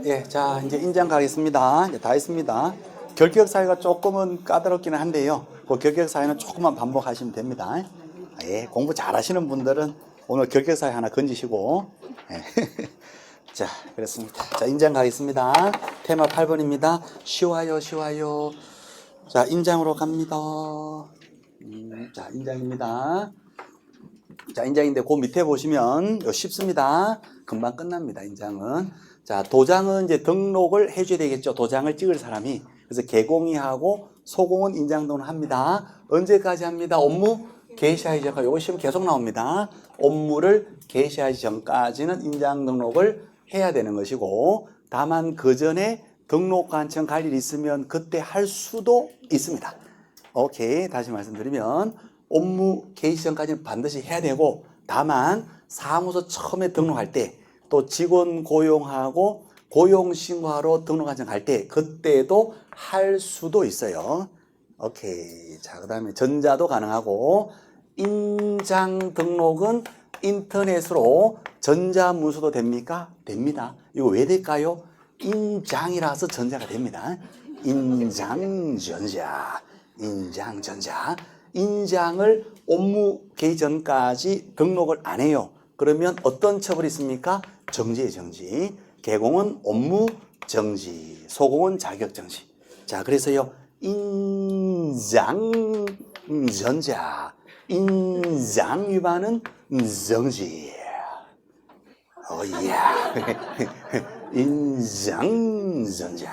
예, 자, 이제 인장 가겠습니다. 이제 다 했습니다. 결격 사유가 조금은 까다롭기는 한데요. 그 결격 사유는 조금만 반복하시면 됩니다. 예, 공부 잘 하시는 분들은 오늘 결격 사유 하나 건지시고. 예. 자, 그렇습니다. 자, 인장 가겠습니다. 테마 8번입니다. 쉬워요, 쉬워요. 자, 인장으로 갑니다. 자, 인장입니다. 자, 인장인데 그 밑에 보시면 쉽습니다. 금방 끝납니다, 인장은. 자, 도장은 이제 등록을 해줘야 되겠죠. 도장을 찍을 사람이. 그래서 개공이하고 소공은 인장 등록을 합니다. 언제까지 합니다? 업무 개시하기 전까지. 요거 시험 계속 나옵니다. 업무를 개시하기 전까지는 인장 등록을 해야 되는 것이고, 다만 그 전에 등록관청 갈 일 있으면 그때 할 수도 있습니다. 오케이. 다시 말씀드리면 업무 개시 전까지는 반드시 해야 되고, 다만 사무소 처음에 등록할 때 또 직원 고용하고 고용신고하러 등록관청 갈 때 그때도 할 수도 있어요. 오케이. 자, 그 다음에 전자도 가능하고, 인장 등록은 인터넷으로 전자문서도 됩니까? 됩니다. 이거 왜 될까요? 인장이라서 전자가 됩니다. 인장전자. 인장전자. 인장을 업무 개시 전까지 등록을 안 해요. 그러면 어떤 처벌이 있습니까? 정지예요, 정지. 개공은 업무 정지, 소공은 자격 정지. 자, 그래서요, 인장전자. 인장 위반은 정지. 오야. 인장전자.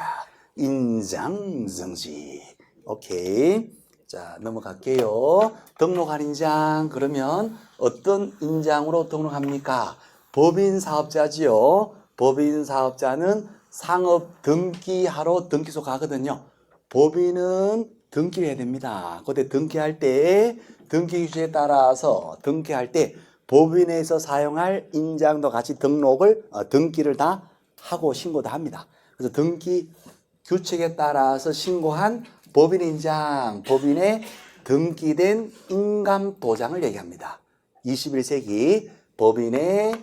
인장정지. 오케이. 자, 넘어갈게요. 등록할 인장. 그러면 어떤 인장으로 등록합니까? 법인사업자지요. 법인사업자는 상업 등기하러 등기소 가거든요. 법인은 등기를 해야 됩니다. 그때 등기할 때 등기 규칙에 따라서 등기할 때 법인에서 사용할 인장도 같이 등기를 다 하고 신고도 합니다. 그래서 등기 규칙에 따라서 신고한 법인 인장, 법인에 등기된 인감도장을 얘기합니다. 21세기 법인의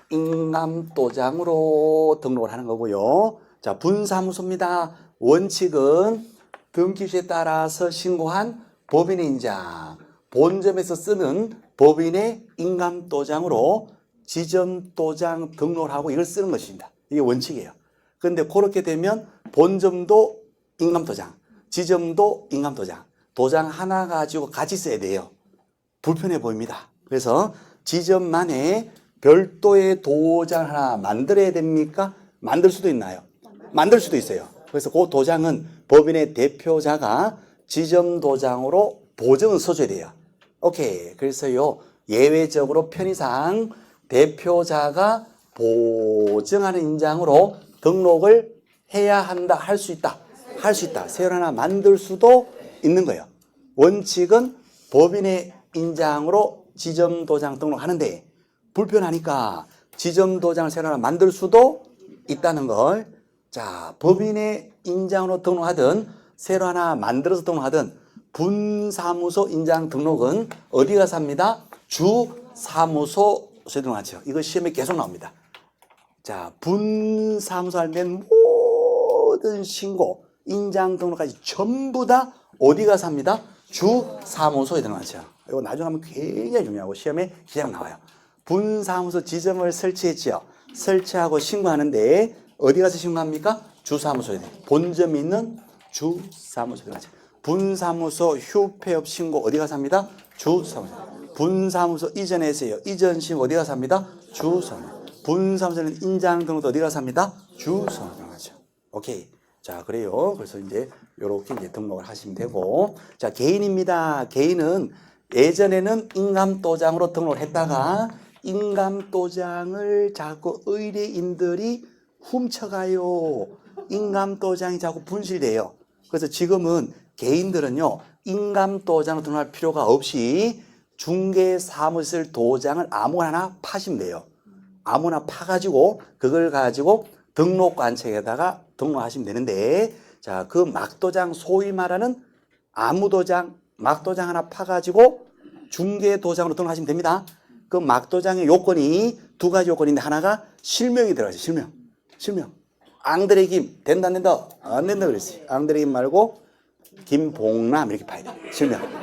인감도장으로 등록을 하는 거고요. 자, 분사무소입니다. 원칙은 등기규칙에 따라서 신고한 법인의 인장, 본점에서 쓰는 법인의 인감도장으로 지점도장 등록을 하고 이걸 쓰는 것입니다. 이게 원칙이에요. 그런데 그렇게 되면 본점도 인감도장, 지점도 인감도장, 도장 하나 가지고 같이 써야 돼요. 불편해 보입니다. 그래서 지점만에 별도의 도장 하나 만들어야 됩니까? 만들 수도 있나요? 만들 수도 있어요. 그래서 그 도장은 법인의 대표자가 지점 도장으로 보증을 써줘야 돼요. 오케이. 그래서요, 예외적으로 편의상 대표자가 보증하는 인장으로 등록을 해야 한다, 할 수 있다. 할 수 있다. 새로 하나 만들 수도 있는 거예요. 원칙은 법인의 인장으로 지점 도장 등록하는데 불편하니까 지점 도장을 새로 하나 만들 수도 있다는 걸. 자, 법인의 인장으로 등록하든 새로 하나 만들어서 등록하든 분사무소 인장 등록은 어디 가서 합니다? 주사무소에 등록하죠. 이거 시험에 계속 나옵니다. 자, 분사무소 할 때는 모든 신고, 인장 등록까지 전부 다 어디 가서 합니다? 주사무소에 등록하죠. 이거 나중에 하면 굉장히 중요하고 시험에 그냥 나와요. 분사무소 지점을 설치했죠. 설치하고 신고하는데 어디 가서 신고합니까? 주사무소에. 본점이 있는 주사무소에 등록하죠. 분사무소 휴폐업 신고 어디 가서 합니다? 주사무소. 분사무소 이전에서요. 이전 신고 어디 가서 합니다? 주사무소. 분사무소는 인장 등록도 어디 가서 합니다? 주사무소 등록하죠. 오케이. 자, 그래요. 그래서 이제 요렇게 이제 등록을 하시면 되고. 자, 개인입니다. 개인은 예전에는 인감도장으로 등록을 했다가 인감도장을 자꾸 의뢰인들이 훔쳐가요. 인감도장이 자꾸 분실돼요. 그래서 지금은 개인들은요, 인감도장으로 등록할 필요가 없이 중개사무실 도장을 아무거나 파시면 돼요. 아무나 파가지고 그걸 가지고 등록관청에다가 등록하시면 되는데, 자, 그 막도장, 소위 말하는 아무도장, 막도장 하나 파가지고 중개도장으로 등록하시면 됩니다. 그 막도장의 요건이 두 가지 요건인데 하나가 실명이 들어가죠. 실명. 앙드레 김 된다 안 된다? 안 된다 그랬어요. 앙드레 김 말고 김봉남 이렇게 봐야 돼요.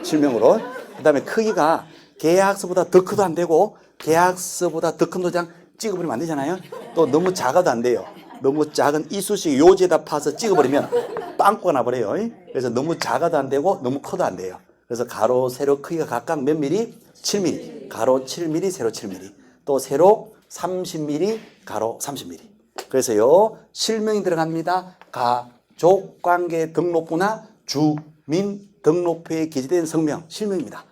실명으로. 그다음에 크기가 계약서보다 더 커도 안 되고 계약서보다 더 큰 도장 찍어버리면 안 되잖아요. 또 너무 작아도 안 돼요. 너무 작은 이쑤시개 요지에다 파서 찍어버리면 빵꾸가 나버려요. 그래서 너무 작아도 안 되고 너무 커도 안 돼요. 그래서 가로 세로 크기가 각각 몇 미리? 7mm. 가로 7mm, 세로 7mm. 또 세로 30mm, 가로 30mm. 그래서요 실명이 들어갑니다. 가족관계 등록부나 주민등록부에 기재된 성명, 실명입니다.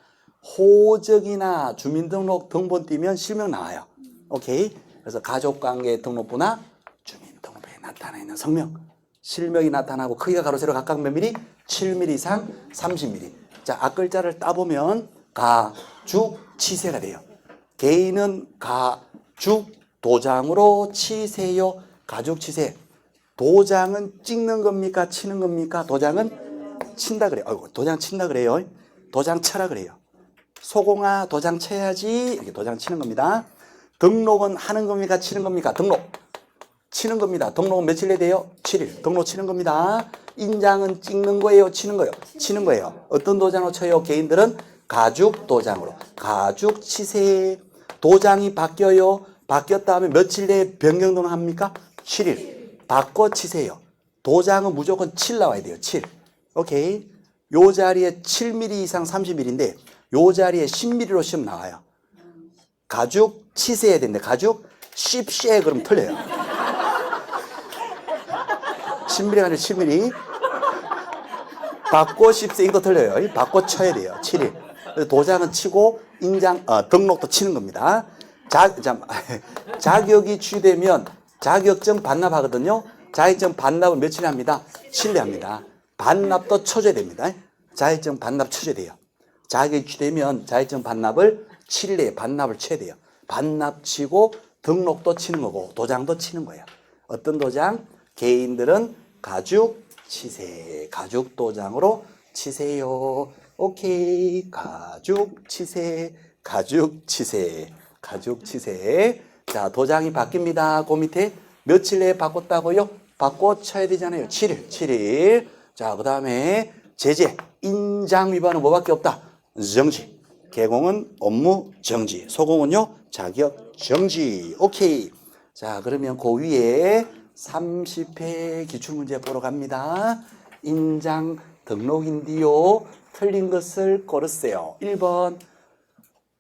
호적이나 주민등록 등본 띄면 실명 나와요. 오케이. 그래서 가족관계 등록부나 주민등록부에 나타나 있는 성명, 실명이 나타나고 크기가 가로 세로 각각 몇 미리? 7mm 이상 30mm. 자, 앞글자를 따보면 가죽치세가 돼요. 개인은 가죽 도장으로 치세요. 가죽치세. 도장은 찍는 겁니까? 치는 겁니까? 도장은 친다 그래요. 아이고, 도장 친다 그래요. 도장 쳐라 그래요. 소공아, 도장 쳐야지. 이렇게 도장 치는 겁니다. 등록은 하는 겁니까? 치는 겁니까? 등록. 치는 겁니다. 등록은 며칠 내야 돼요? 7일. 등록 치는 겁니다. 인장은 찍는 거예요? 치는 거예요? 치는 거예요. 어떤 도장으로 쳐요? 개인들은 가죽 도장으로. 가죽 치세. 도장이 바뀌어요. 바뀌었다 하면 며칠 내에 변경 등록합니까? 7일. 바꿔 치세요. 도장은 무조건 7 나와야 돼요. 7. 오케이. 요 자리에 7mm 이상 30mm인데 요 자리에 10mm로 시험 나와요. 가죽 치세해야 되는데 가죽 씹쉐 그러면 틀려요. 10mm가 아니라 7mm. 바꿔 씹세 이것도 틀려요. 바꿔 쳐야 돼요. 7일. 도장은 치고 인장 등록도 치는 겁니다. 자격이 취되면 자격증 반납하거든요. 자격증 반납은 며칠에 합니다? 7일에 합니다. 반납도 쳐줘야 됩니다. 자격증 반납 쳐줘야 돼요. 자격이 취되면 자격증 반납을 7일 내에 반납을 쳐야 돼요. 반납 치고 등록도 치는 거고 도장도 치는 거예요. 어떤 도장? 개인들은 가죽 치세. 가죽 도장으로 치세요. 오케이. 가죽 치세. 가죽 치세. 가죽 치세. 자, 도장이 바뀝니다. 그 밑에 며칠 내에 바꿨다고요? 바꿔 쳐야 되잖아요. 7일. 7일. 자, 그 다음에 제재. 인장 위반은 뭐밖에 없다? 정지. 개공은 업무 정지. 소공은요? 자격 정지. 오케이. 자, 그러면 그 위에 30회 기출문제 보러 갑니다. 인장 등록인데요. 틀린 것을 고르세요. 1번.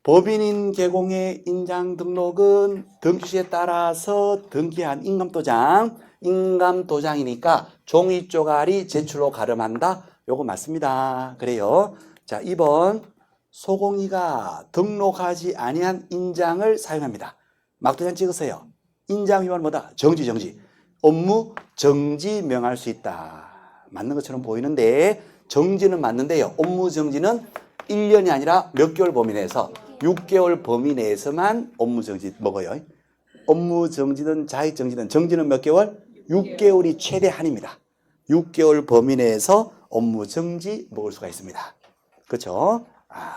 법인인 개공의 인장 등록은 등기시에 따라서 등기한 인감도장. 인감도장이니까 종이 쪼가리 제출로 가름한다. 요거 맞습니다. 그래요. 자, 2번. 소공이가 등록하지 아니한 인장을 사용합니다. 막도장 찍으세요. 인장 위반은 뭐다? 정지, 정지. 업무 정지 명할 수 있다. 맞는 것처럼 보이는데 정지는 맞는데요. 업무 정지는 1년이 아니라 몇 개월 범위 내에서 6개월 범위 내에서만 업무 정지 먹어요. 업무 정지든 자격 정지든 정지는 몇 개월? 6개월이 최대 한입니다. 6개월 범위 내에서 업무 정지 먹을 수가 있습니다. 그렇죠?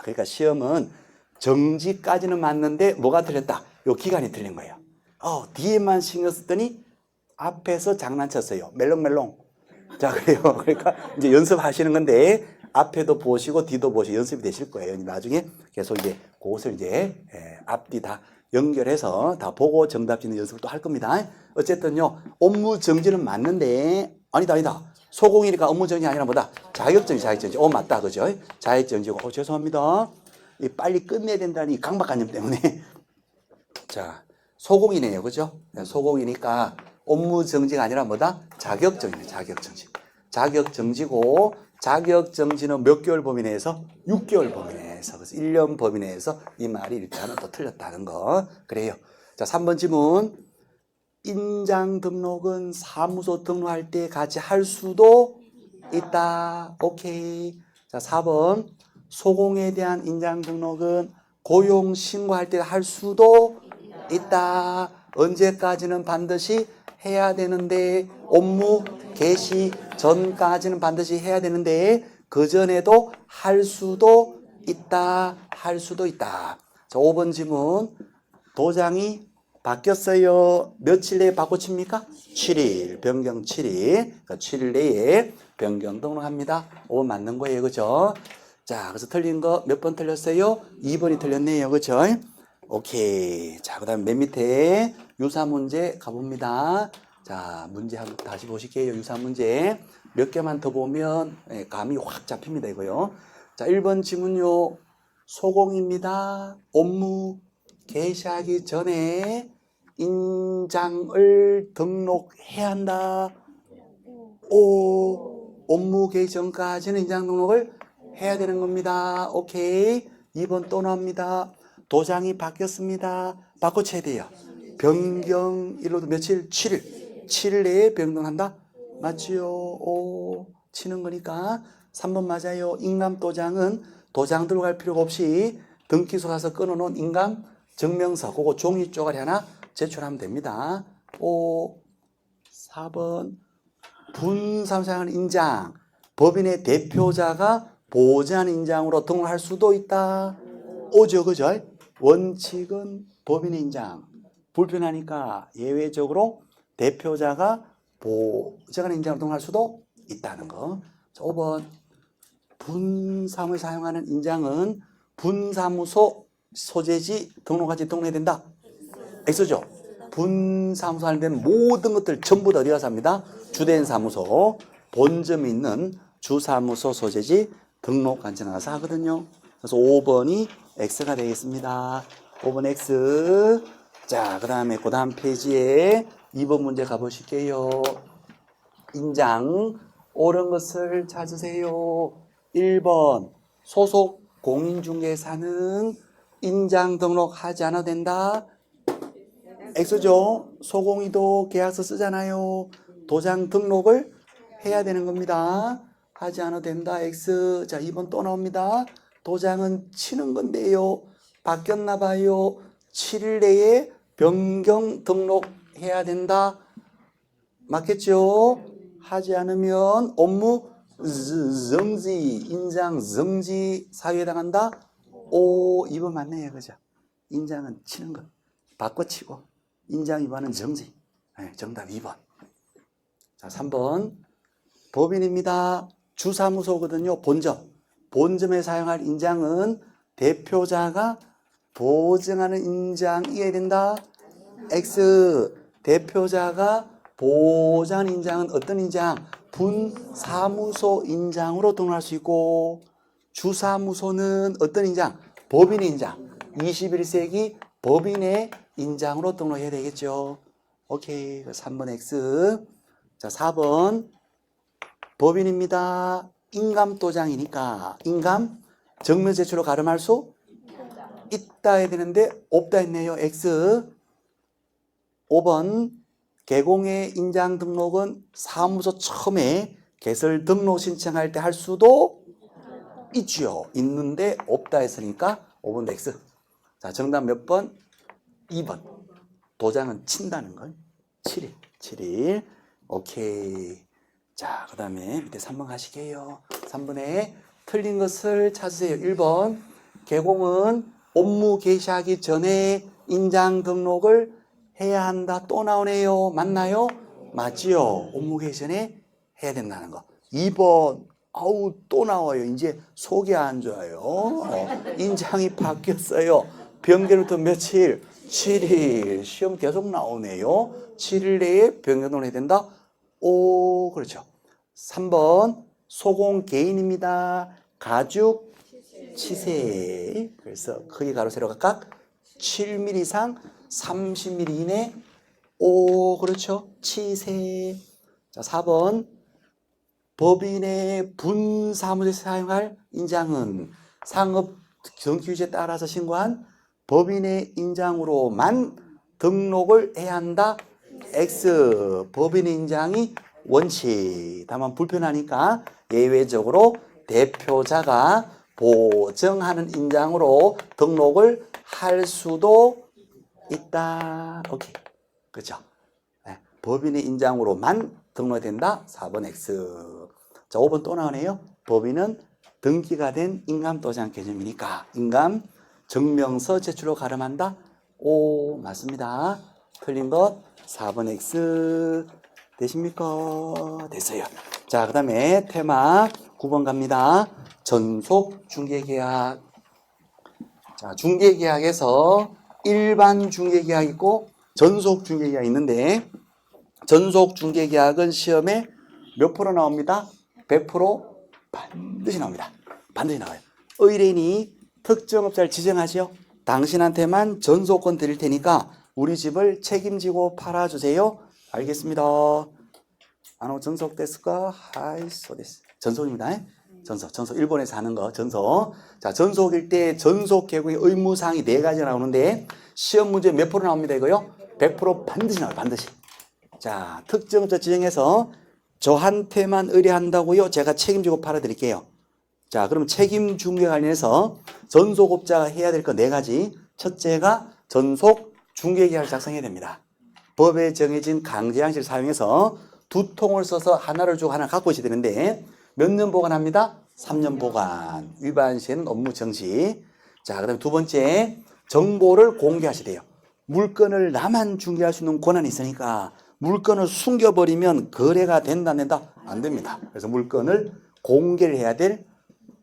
그러니까 시험은 정지까지는 맞는데 뭐가 틀렸다? 요 기간이 틀린 거예요. 뒤에만 신경 썼더니 앞에서 장난쳤어요. 멜롱멜롱. 자, 그래요. 그러니까 이제 연습하시는 건데 앞에도 보시고 뒤도 보시고 연습이 되실 거예요. 나중에 계속 이제 그것을 이제 앞뒤 다 연결해서 다 보고 정답 짓는 연습을 또 할 겁니다. 어쨌든요, 업무 정지는 맞는데 아니다. 소공이니까 업무 정지 아니라 뭐다? 자격정지, 자격정지. 맞다, 그죠? 자격정지고. 죄송합니다. 빨리 끝내야 된다는 이 강박관념 때문에. 자, 소공이네요, 그죠? 소공이니까 업무 정지가 아니라 뭐다? 자격정지네, 자격정지. 자격정지고, 자격정지는 몇 개월 범위 내에서? 6개월 범위 내에서. 그래서 1년 범위 내에서 이 말이 이렇게 하나 또 틀렸다는 거. 그래요. 자, 3번 질문. 인장 등록은 사무소 등록할 때 같이 할 수도 있다. 오케이. 자, 4번. 소공에 대한 인장 등록은 고용 신고할 때 할 수도 있다. 언제까지는 반드시 해야 되는데 업무 개시 전까지는 반드시 해야 되는데 그 전에도 할 수도 있다. 할 수도 있다. 자, 5번 질문. 도장이 바뀌었어요. 며칠 내에 바꿔칩니까? 7일. 변경 7일. 그러니까 7일 내에 변경 등록합니다. 5번 맞는 거예요. 그죠? 자, 그래서 틀린 거 몇 번 틀렸어요? 2번이 틀렸네요. 그죠? 오케이. 자, 그 다음 맨 밑에 유사 문제 가봅니다. 자, 문제 한번 다시 보실게요. 유사 문제. 몇 개만 더 보면 감이 확 잡힙니다. 이거요. 자, 1번 지문요. 소공입니다. 업무 개시하기 전에 인장을 등록해야 한다. 업무 개시 전까지는 인장 등록을 해야 되는 겁니다. 오케이. 2번 또 나옵니다. 도장이 바뀌었습니다. 바꿔쳐야 돼요. 변경일로도 며칠? 7일. 7일 내에 변경한다? 맞지요? 치는 거니까 3번 맞아요. 인감 도장은 도장 들고 갈 필요가 없이 등기소 가서 끊어놓은 인감 증명서 그거 종이 쪼가리 하나 제출하면 됩니다. 4번 분사무소장은 인장 법인의 대표자가 보증한 인장으로 등록할 수도 있다. 오죠, 그죠? 원칙은 법인의 인장 불편하니까 예외적으로 대표자가 보증한 인장으로 등록할 수도 있다는 거. 5번 분사무소에 사용하는 인장은 분사무소 소재지 등록하지 등록해야 된다. X죠. 분사무소 하는 데는 모든 것들 전부 다 어디 가서 합니다. 주된 사무소 본점이 있는 주사무소 소재지 등록한지 나가서 하거든요. 그래서 5번이 X가 되겠습니다. 5번 X. 자, 그 다음 페이지에 2번 문제 가보실게요. 인장 옳은 것을 찾으세요. 1번 소속 공인중개사는 인장 등록하지 않아도 된다. X죠. 소공이도 계약서 쓰잖아요. 도장 등록을 해야 되는 겁니다. 하지 않아도 된다. X. 자, 2번 또 나옵니다. 도장은 치는 건데요. 바뀌었나 봐요. 7일 내에 변경 등록해야 된다. 맞겠죠? 하지 않으면 업무 정지, 인장 정지 사유에 해당한다. 2번 맞네요. 그죠? 인장은 치는 거. 바꿔치고 인장 위반은 정지. 네, 정답 2번. 자, 3번 법인입니다. 주사무소거든요. 본점. 본점에 사용할 인장은 대표자가 보증하는 인장이어야 된다. X. 대표자가 보장한 인장은 어떤 인장? 분사무소 인장으로 등록할 수 있고 주사무소는 어떤 인장? 법인의 인장. 21세기 법인의 인장으로 등록해야 되겠죠. 오케이. 3번 X. 자, 4번 법인입니다. 인감도장이니까 인감 정면 제출로 가름할 수 있다 해야 되는데 없다 했네요. X. 5번 개공의 인장 등록은 사무소 처음에 개설 등록 신청할 때 할 수도 있지요. 있는데 없다 했으니까 5번 X. 자, 정답 몇 번? 2번. 도장은 친다는 건 7일. 7일. 오케이. 자, 그 다음에 밑에 3번 가시게요. 3번에 틀린 것을 찾으세요. 1번 개공은 업무 개시하기 전에 인장 등록을 해야 한다. 또 나오네요. 맞나요? 맞지요. 업무 개시 전에 해야 된다는 거. 2번 아우 또 나와요. 이제 속이 안 좋아요. 인장이 바뀌었어요. 변경부터 며칠? 7일. 시험 계속 나오네요. 7일 내에 변경을 해야 된다. 그렇죠. 3번 소공 개인입니다. 가죽 치세. 그래서 크기 가로 세로 각각 7mm 이상 30mm 이내. 그렇죠. 치세. 자, 4번 법인의 분사무소에서 사용할 인장은 상업 등기규제에 따라서 신고한 법인의 인장으로만 등록을 해야 한다. X. 법인의 인장이 원칙. 다만 불편하니까 예외적으로 대표자가 보증하는 인장으로 등록을 할 수도 있다. 오케이. 그렇죠. 네. 법인의 인장으로만 등록이 된다. 4번 X. 자, 5번 또 나오네요. 법인은 등기가 된 인감도장 개념이니까 인감 증명서 제출로 가름한다. 맞습니다. 틀린 것 4번 X 되십니까? 됐어요. 자, 그 다음에 테마 9번 갑니다. 전속 중개계약. 자, 중개계약에서 일반 중개계약 있고 전속 중개계약 있는데 전속 중개계약은 시험에 몇 프로 나옵니다? 100% 반드시 나옵니다. 반드시 나와요. 의뢰인이 특정 업자를 지정하시오. 당신한테만 전속권 드릴 테니까 우리 집을 책임지고 팔아주세요. 알겠습니다. 전속 됐을까? 하이소 됐어. 전속입니다. 전속. 일본에서 하는 거, 전속. 자, 전속일 때 전속 계획의 의무사항이 4가지 나오는데 시험 문제 몇 프로 나옵니다, 이거요? 100% 반드시 나와요, 반드시. 자, 특정업자 지정해서 저한테만 의뢰한다고요? 제가 책임지고 팔아드릴게요. 자, 그럼 책임 중개 관련해서 전속업자가 해야 될 거 4가지. 첫째가 전속 중개계약을 작성해야 됩니다. 법에 정해진 강제 양식을 사용해서 2통을 써서 하나를 주고 하나 갖고 있어야 되는데 몇 년 보관합니다? 3년 보관. 위반 시에는 업무 정지. 자, 그다음 두 번째, 정보를 공개하셔야 돼요. 물건을 나만 중개할 수 있는 권한이 있으니까 물건을 숨겨버리면 거래가 된다 안 된다? 안 됩니다. 그래서 물건을 공개를 해야 될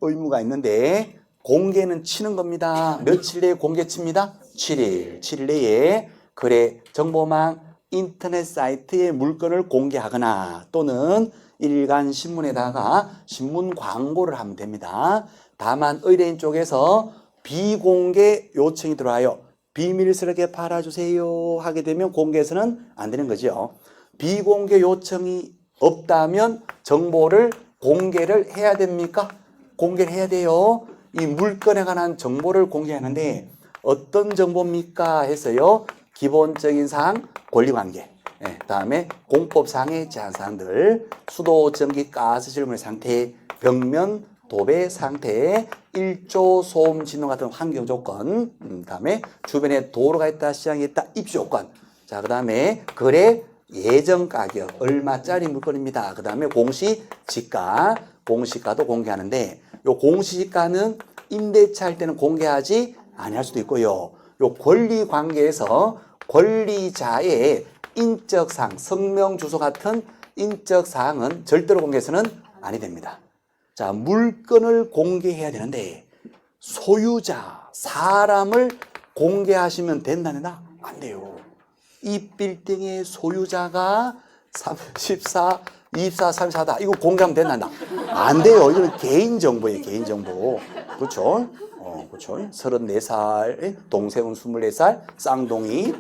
의무가 있는데 공개는 치는 겁니다. 며칠 내에 공개 칩니다? 7일. 7일 내에 거래 정보망 인터넷 사이트에 물건을 공개하거나 또는 일간 신문에다가 신문 광고를 하면 됩니다. 다만 의뢰인 쪽에서 비공개 요청이 들어와요. 비밀스럽게 팔아주세요 하게 되면 공개해서는 안 되는 거죠. 비공개 요청이 없다면 정보를 공개를 해야 됩니까? 공개를 해야 돼요. 이 물건에 관한 정보를 공개하는데 어떤 정보입니까? 해서요. 기본적인 사항, 권리관계. 다음에 공법상의 제한사항들, 수도, 전기, 가스, 실물 상태, 벽면, 도배 상태, 일조, 소음, 진동 같은 환경 조건, 다음에 주변에 도로가 있다, 시장이 있다, 입주 조건. 자, 그 다음에 거래 예정 가격, 얼마짜리 물건입니다. 그 다음에 공시지가, 공시가도 공개하는데, 요 공시지가는 임대차 할 때는 공개하지 아니할 수도 있고요. 요 권리 관계에서 권리자의 인적사항, 성명, 주소 같은 인적사항은 절대로 공개해서는 아니 됩니다. 자, 물건을 공개해야 되는데 소유자, 사람을 공개하시면 된다나? 안 돼요. 이 빌딩의 소유자가 34, 24, 34다. 이거 공개하면 된다. 안 돼요. 이거는 개인정보예요, 개인정보. 그렇죠? 그렇죠. 34살, 동생은 24살, 쌍둥이,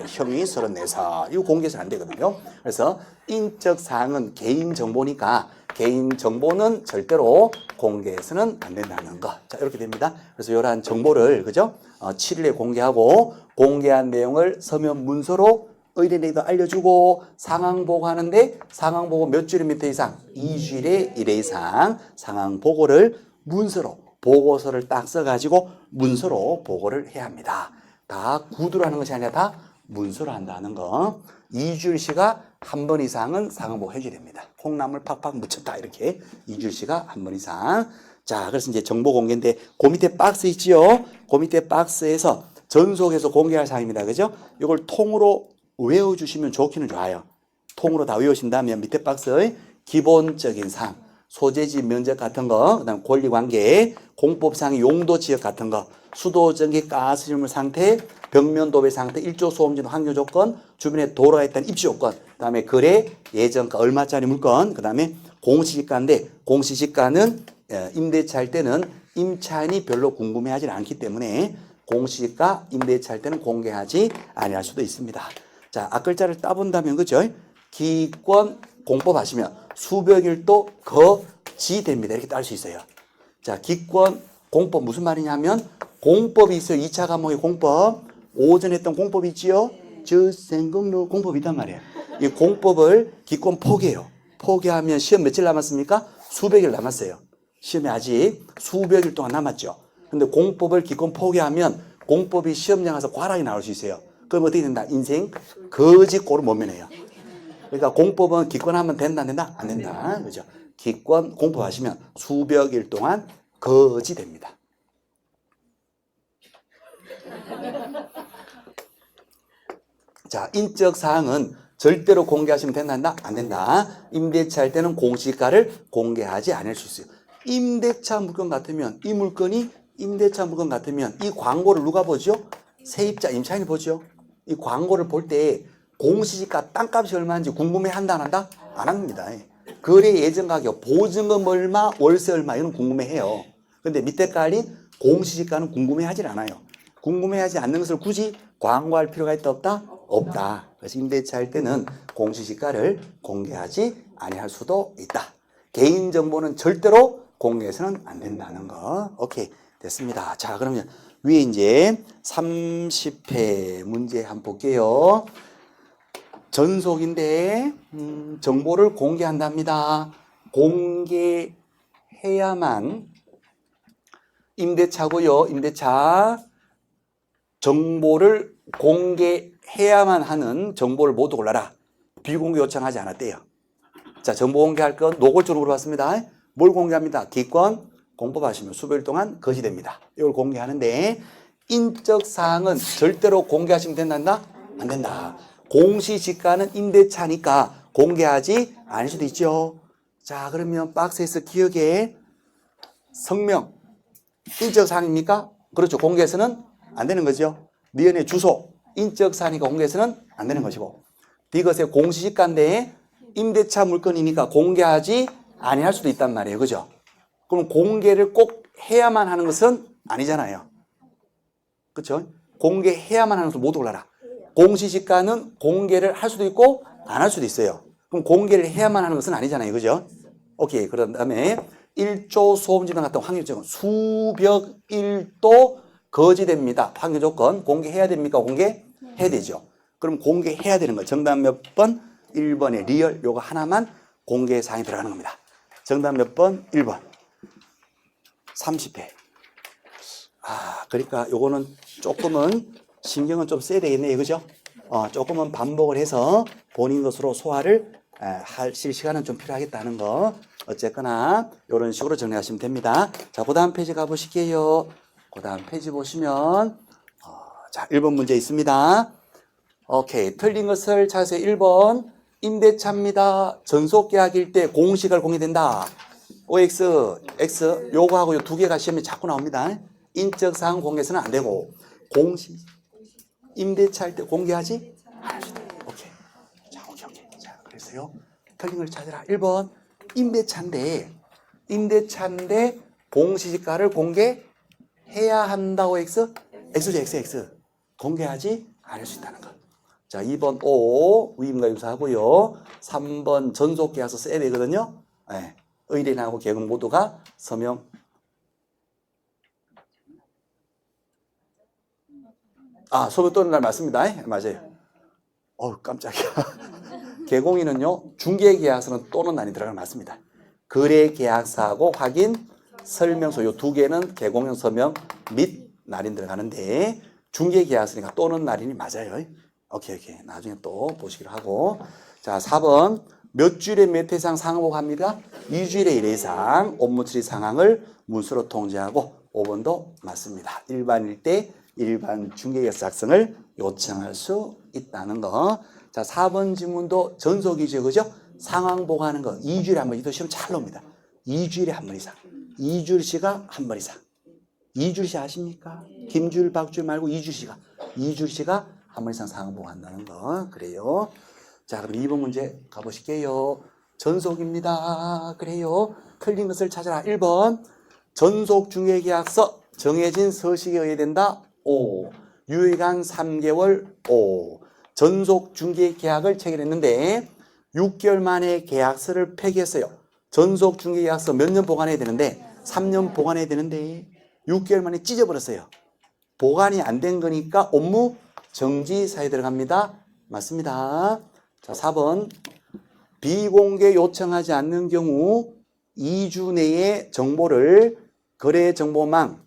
형이 34살. 이거 공개해서는 안 되거든요. 그래서 인적사항은 개인정보니까 개인정보는 절대로 공개해서는 안 된다는 거. 자, 이렇게 됩니다. 그래서 이러한 정보를, 그죠? 7일에 공개하고, 공개한 내용을 서면 문서로 의뢰인에게도 알려주고, 상황 보고하는데, 상황 보고 몇 주일에 이상? 2주일에 1회 이상 상황 보고를 문서로, 보고서를 딱 써가지고 문서로 보고를 해야 합니다. 다 구두로 하는 것이 아니라 다 문서로 한다는 거. 2주일씨가 한 번 이상은 상황보고 해줘야 됩니다. 콩나물 팍팍 묻혔다. 이렇게 2주일씨가 한 번 이상. 자, 그래서 이제 정보 공개인데, 그 밑에 박스 있지요? 그 밑에 박스에서 전속해서 공개할 사항입니다. 그죠? 이걸 통으로 외워주시면 좋기는 좋아요. 통으로 다 외우신 다음에 밑에 박스의 기본적인 사항, 소재지 면적 같은 거, 그 다음 권리관계, 공법상의 용도 지역 같은 거, 수도, 전기, 가스, 실물 상태, 벽면 도배 상태, 일조 소음진 환경 조건, 주변에 도로가 있다는 입지 조건, 그 다음에 거래 예정가, 얼마짜리 물건, 그 다음에 공시지가인데, 공시지가는 임대차 할 때는 임차인이 별로 궁금해하지 않기 때문에 공시지가 임대차 할 때는 공개하지 아니할 수도 있습니다. 자, 앞글자를 따본다면, 그죠? 기권 공법 하시면 수백일도 거지됩니다. 이렇게 딸 수 있어요. 자, 기권 공법 무슨 말이냐면 공법이 있어요. 2차 과목의 공법. 오전에 했던 공법이 있지요? 저생각로 공법이 있단 말이에요. 이 공법을 기권 포기해요. 포기하면 시험 며칠 남았습니까? 수백일 남았어요. 시험이 아직 수백일 동안 남았죠. 근데 공법을 기권 포기하면 공법이 시험장 가서 과락이 나올 수 있어요. 그럼 어떻게 된다? 인생 거지 꼴을 못 면해요. 그러니까 공법은 기권하면 된다, 안 된다? 안 된다. 그죠? 기권 공법하시면 수백일 동안 거지 됩니다. 자, 인적 사항은 절대로 공개하시면 된다? 안 된다. 임대차 할 때는 공시가를 공개하지 않을 수 있어요. 임대차 물건 같으면 이 물건이 임대차 물건 같으면 이 광고를 누가 보죠? 세입자, 임차인이 보죠. 이 광고를 볼 때 공시지가 땅값이 얼마인지 궁금해 한다 안 한다? 안 합니다. 거래 예정 가격, 보증금 얼마, 월세 얼마 이런 궁금해해요. 근데 밑에 깔린 공시지가는 궁금해하지 않아요. 궁금해하지 않는 것을 굳이 광고할 필요가 있다 없다? 없다. 그래서 임대차 할 때는 공시지가를 공개하지 아니할 수도 있다. 개인정보는 절대로 공개해서는 안 된다는 거. 오케이. 됐습니다. 자, 그러면 위에 이제 30회 문제 한번 볼게요. 전속인데 정보를 공개한답니다. 공개해야만 임대차고요. 임대차 정보를 공개해야만 하는 정보를 모두 골라라. 비공개 요청하지 않았대요. 자, 정보 공개할 건 노골적으로 물어봤습니다. 뭘 공개합니다? 기권 공법하시면 수별 동안 거시됩니다. 이걸 공개하는데 인적 사항은 절대로 공개하시면 된다? 안 된다. 공시지가는 임대차니까 공개하지 않을 수도 있죠. 자, 그러면 박스에서 기억에 성명 인적 사항입니까? 그렇죠. 공개해서는 안 되는 거죠. 니은의 주소 인적 사항이니까 공개해서는 안 되는 것이고 이것의 공시지가인데 임대차 물건이니까 공개하지 아니할 수도 있단 말이에요. 그죠? 그럼 공개를 꼭 해야만 하는 것은 아니잖아요. 그렇죠? 공개해야만 하는 것을 모두 골라라. 공시지가는 공개를 할 수도 있고 안 할 수도 있어요. 그럼 공개를 해야만 하는 것은 아니잖아요. 그죠? 오케이. 그런 다음에 1조 소음지방 같은 확률 조건 수벽 1도 거지됩니다. 확률 조건 공개해야 됩니까? 공개해야 되죠. 그럼 공개해야 되는 거. 정답 몇 번? 1번의 리얼 요거 하나만 공개 사항이 들어가는 겁니다. 정답 몇 번? 1번. 30회. 그러니까 요거는 조금은 신경은 좀 써야 되겠네요. 그죠? 조금은 반복을 해서 본인 것으로 소화를 하실 시간은 좀 필요하겠다는 거. 어쨌거나 이런 식으로 정리하시면 됩니다. 자, 그 다음 페이지 가보실게요. 그 다음 페이지 보시면 자, 1번 문제 있습니다. 오케이. 틀린 것을 찾으세요. 1번 임대차입니다. 전속계약일 때 공시가를 공개된다. OX, X 요거하고 요 두 개가 시험에 자꾸 나옵니다. 인적사항 공개해서는 안 되고 공시 임대차 할 때 공개하지 않을 수도 있다. 오케이. 자, 오케이. 자, 그래서요. 틀린 걸 찾으라. 1번 임대차인데 공시지가를 공개해야 한다고 X? X죠, XX. 공개하지 않을 수 있다는 거. 자, 2번 O 위임과 유사하고요. 3번 전속계약서 써야 되거든요. 네. 의뢰인하고 계약 모두가 서명. 서명 또는 날 맞습니다. 맞아요. 깜짝이야. 개공인은요, 중개계약서는 또는 날이 들어가는 맞습니다. 거래계약서하고 확인, 설명서 요 두 개는 개공인 서명 및 날인 들어가는데 중개계약서니까 또는 날인이 맞아요. 오케이. 나중에 또 보시기로 하고. 자, 4번. 몇 주일에 몇 회 이상 상황 보고합니다. 2주일에 1회 이상 업무 처리 상황을 문서로 통지하고 5번도 맞습니다. 일반일 때 일반 중개계약서 작성을 요청할 수 있다는 거. 자, 4번 질문도 전속이죠. 그죠? 상황 보고하는 거 2주일에 한 번. 이도 시험 잘 나옵니다. 2주일에 한 번 이상. 2주일씨가 한 번 이상. 2주일씨 아십니까? 김주일, 박주일 말고 2주일씨가 한 번 이상 상황 보고한다는 거. 그래요. 자, 그럼 2번 문제 가보실게요. 전속입니다. 그래요. 틀린 것을 찾아라. 1번. 전속 중개계약서 정해진 서식에 의해야 된다. O. 유예기간 3개월. O. 전속 중개계약을 체결했는데 6개월 만에 계약서를 폐기했어요. 전속 중개계약서 몇 년 보관해야 되는데 3년 보관해야 되는데 6개월 만에 찢어버렸어요. 보관이 안 된 거니까 업무 정지 사유에 들어갑니다. 맞습니다. 자, 4번. 비공개 요청하지 않는 경우 2주 내에 정보를 거래정보망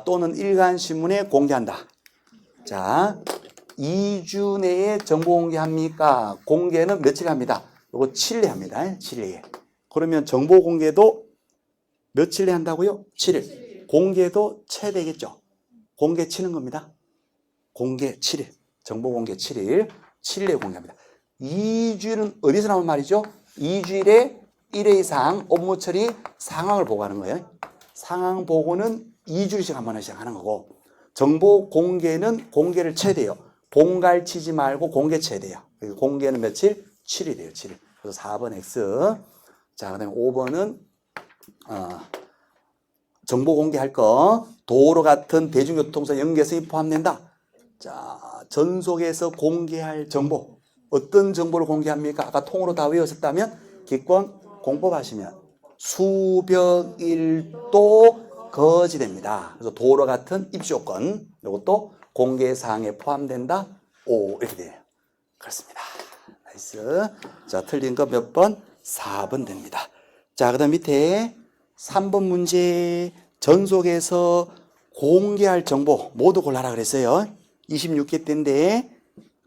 또는 일간신문에 공개한다. 자, 2주 내에 정보 공개합니까? 공개는 며칠 합니다. 이거 7일 합니다. 7일. 그러면 정보 공개도 며칠 내에 한다고요? 7일. 공개도 최대겠죠. 공개 치는 겁니다. 공개 7일. 정보 공개 7일. 7일에 공개합니다. 2주일은 어디서 나온 말이죠? 2주일에 1회 이상 업무 처리 상황을 보고하는 거예요. 상황 보고는 2주일씩 한 번씩 하는 거고, 정보 공개는 공개를 쳐야 돼요. 봉갈 치지 말고 공개 쳐야 돼요. 공개는 며칠? 7일 돼요. 7일. 그래서 4번 X. 자, 그 다음에 5번은 정보 공개할 거. 도로 같은 대중교통사 연계성이 포함된다. 자, 전속에서 공개할 정보. 어떤 정보를 공개합니까? 아까 통으로 다 외웠었다면 기권 공법하시면 수벽일도 거지됩니다. 그래서 도로 같은 입시요건 이것도 공개사항에 포함된다. 오, 이렇게 돼요. 그렇습니다. 나이스. 자, 틀린 거 몇 번? 4번 됩니다. 자, 그 다음 밑에 3번 문제. 전속에서 공개할 정보 모두 골라라 그랬어요. 26개 때인데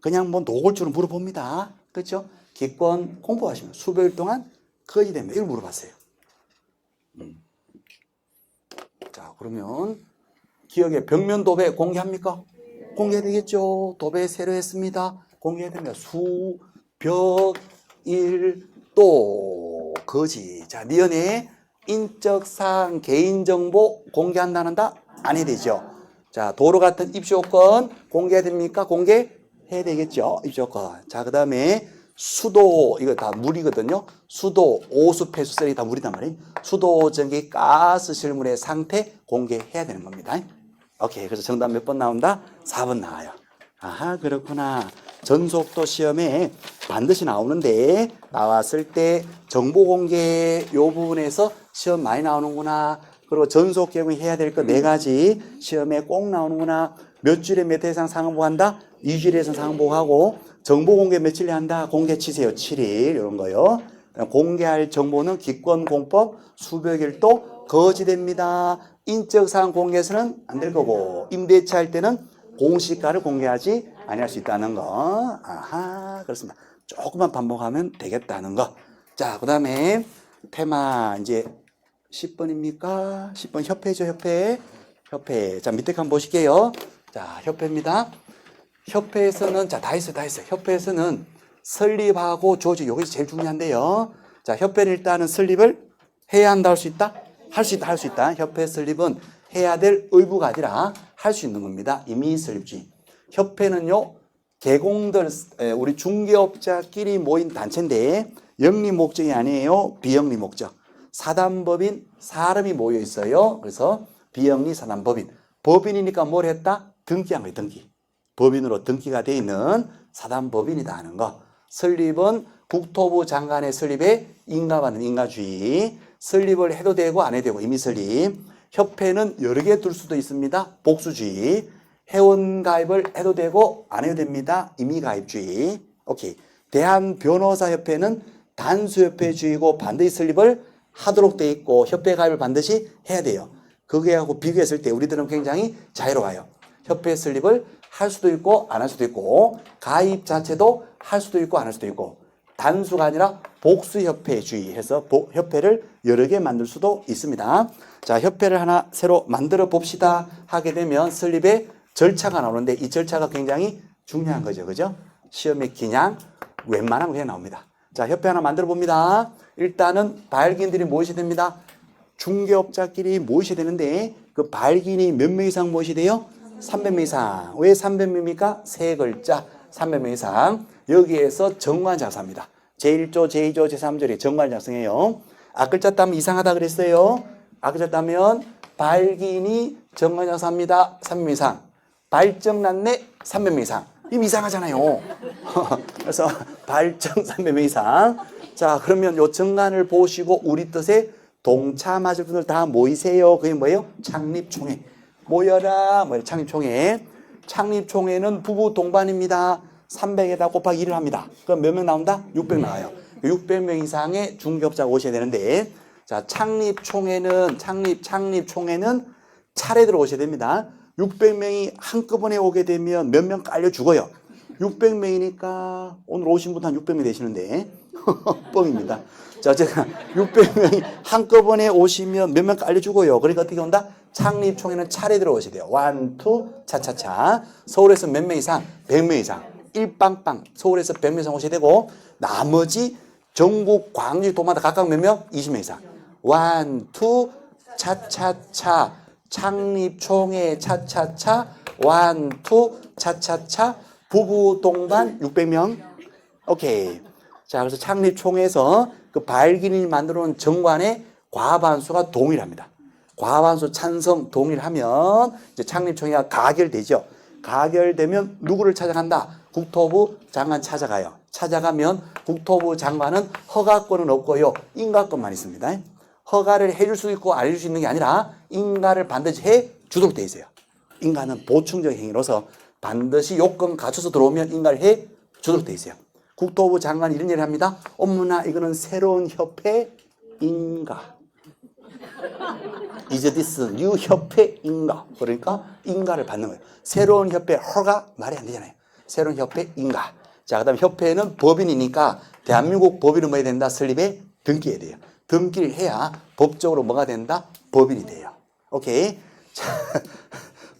그냥 뭐 노골적으로 물어봅니다. 그렇죠? 기권 공포하시면 수백일 동안 거지됩니다. 이걸 물어봤어요. 자, 그러면 기억에 벽면 도배 공개합니까? 공개해야 되겠죠. 도배 새로 했습니다. 공개해야 됩니다. 수벽일도 거지. 자, 네 연애 인적사항 개인정보 공개한다는다? 안 해야 되죠. 자, 도로 같은 입시요건 공개해야 됩니까? 공개해야 되겠죠. 입시요건. 자, 그 다음에 수도, 이거 다 물이거든요. 수도, 오수, 폐수, 쓰레기 다 물이단 말이에요. 수도, 전기, 가스, 실물의 상태 공개해야 되는 겁니다. 오케이. 그래서 정답 몇 번 나온다? 4번 나와요. 아하, 그렇구나. 전속도 시험에 반드시 나오는데, 나왔을 때 정보 공개 요 부분에서 시험 많이 나오는구나. 그리고 전속 경우에 해야 될 거 4가지 시험에 꼭 나오는구나. 몇 주일에 몇 회 이상 상항보고한다? 2주일에서 상항보고하고, 정보 공개 며칠에 한다? 공개 치세요. 7일. 이런 거요. 공개할 정보는 기권공법, 수백일도 거지됩니다. 인적사항 공개에서는 안 될 거고, 임대차 할 때는 공시가를 공개하지 아니할 수 있다는 거. 아하, 그렇습니다. 조금만 반복하면 되겠다는 거. 자, 그 다음에 테마 이제 10번입니까? 10번 협회죠, 협회. 협회. 자, 밑에 한번 보실게요. 자, 협회입니다. 협회에서는, 자, 다 했어요. 협회에서는 설립하고 조직, 여기 제일 중요한데요. 자, 협회는 일단은 설립을 해야 한다, 할 수 있다? 할 수 있다. 협회 설립은 해야 될 의무가 아니라 할 수 있는 겁니다. 이미 설립주의. 협회는요, 개공들, 우리 중개업자끼리 모인 단체인데, 영리 목적이 아니에요. 비영리 목적. 사단법인, 사람이 모여 있어요. 그래서 비영리 사단법인. 법인이니까 뭘 했다? 등기한 거예요, 등기. 법인으로 등기가 되어 있는 사단법인이다 하는 거. 설립은 국토부 장관의 설립에 인가받는 인가주의. 설립을 해도 되고 안 해도 되고 이미 설립. 협회는 여러 개 둘 수도 있습니다. 복수주의. 회원가입을 해도 되고 안 해도 됩니다. 임의가입주의. 오케이. 대한변호사협회는 단수협회주의고 반드시 설립을 하도록 돼 있고 협회 가입을 반드시 해야 돼요. 그게하고 비교했을 때 우리들은 굉장히 자유로워요. 협회 설립을 할 수도 있고 안 할 수도 있고 가입 자체도 할 수도 있고 안 할 수도 있고 단수가 아니라 복수협회주의 해서 협회를 여러 개 만들 수도 있습니다. 자, 협회를 하나 새로 만들어 봅시다 하게 되면 설립의 절차가 나오는데 이 절차가 굉장히 중요한 거죠. 그죠? 시험에 그냥 웬만하면 그냥 나옵니다. 자, 협회 하나 만들어 봅니다. 일단은 발기인들이 모이셔야 됩니다. 중개업자끼리 모이셔야 되는데 그 발기인이 몇 명 이상 모이셔야 돼요? 300명 이상. 왜 300명입니까? 세 글자 300명 이상. 여기에서 정관 작성합니다. 제1조, 제2조, 제3조에 정관 작성해요. 앞글자 따면 이상하다 그랬어요. 앞글자 따면 발기인이 정관 작성합니다. 300명 이상. 발정 났네 300명 이상. 이거 이상하잖아요. 그래서 발정 300명 이상. 자, 그러면 요 정관을 보시고 우리 뜻에 동참하실 분들 다 모이세요. 그게 뭐예요? 창립총회. 모여라. 창립총회. 창립총회는 부부 동반입니다. 300에다 곱하기 1을 합니다. 그럼 몇 명 나온다? 600 나와요. 600명 이상의 중개업자가 오셔야 되는데, 자, 창립총회는 차례대로 오셔야 됩니다. 600명이 한꺼번에 오게 되면 몇 명 깔려 죽어요. 600명이니까 오늘 오신 분 한 600명 되시는데 뻥입니다. 자, 제가 600명이 한꺼번에 오시면 몇 명 깔려 죽어요. 그러니까 어떻게 온다? 창립총회는 차례대로 오셔야 돼요. 1, 2, 차차차. 서울에서 몇 명 이상? 100명 이상. 일빵빵 서울에서 100명 이상 오셔야 되고 나머지 전국 광주 도마다 각각 몇 명? 20명 이상. 완투 차차차 창립총회 차차차 완투 차차차 부부 동반 600명. 오케이. 자, 그래서 창립총회에서 그 발기인이 만들어 놓은 정관의 과반수가 동의합니다. 과반수 찬성 동의를 하면 이제 창립총회가 가결되죠. 가결되면 누구를 찾아간다? 국토부 장관 찾아가요. 찾아가면 국토부 장관은 허가권은 없고요. 인가권만 있습니다. 허가를 해줄 수 있고 안 해줄 수 있는 게 아니라 인가를 반드시 해 주도록 돼 있어요. 인가는 보충적 행위로서 반드시 요건 갖춰서 들어오면 인가를 해 주도록 돼 있어요. 국토부 장관이 이런 얘기를 합니다. 어머나 이거는 새로운 협회 인가. Is this new 협회 인가? 그러니까 인가를 받는 거예요. 새로운 협회 허가 말이 안 되잖아요. 새로운 협회 인가. 자, 그 다음에 협회는 법인이니까 대한민국 법인은 뭐 해야 된다? 설립에 등기해야 돼요. 등기를 해야 법적으로 뭐가 된다? 법인이 돼요. 오케이. 자,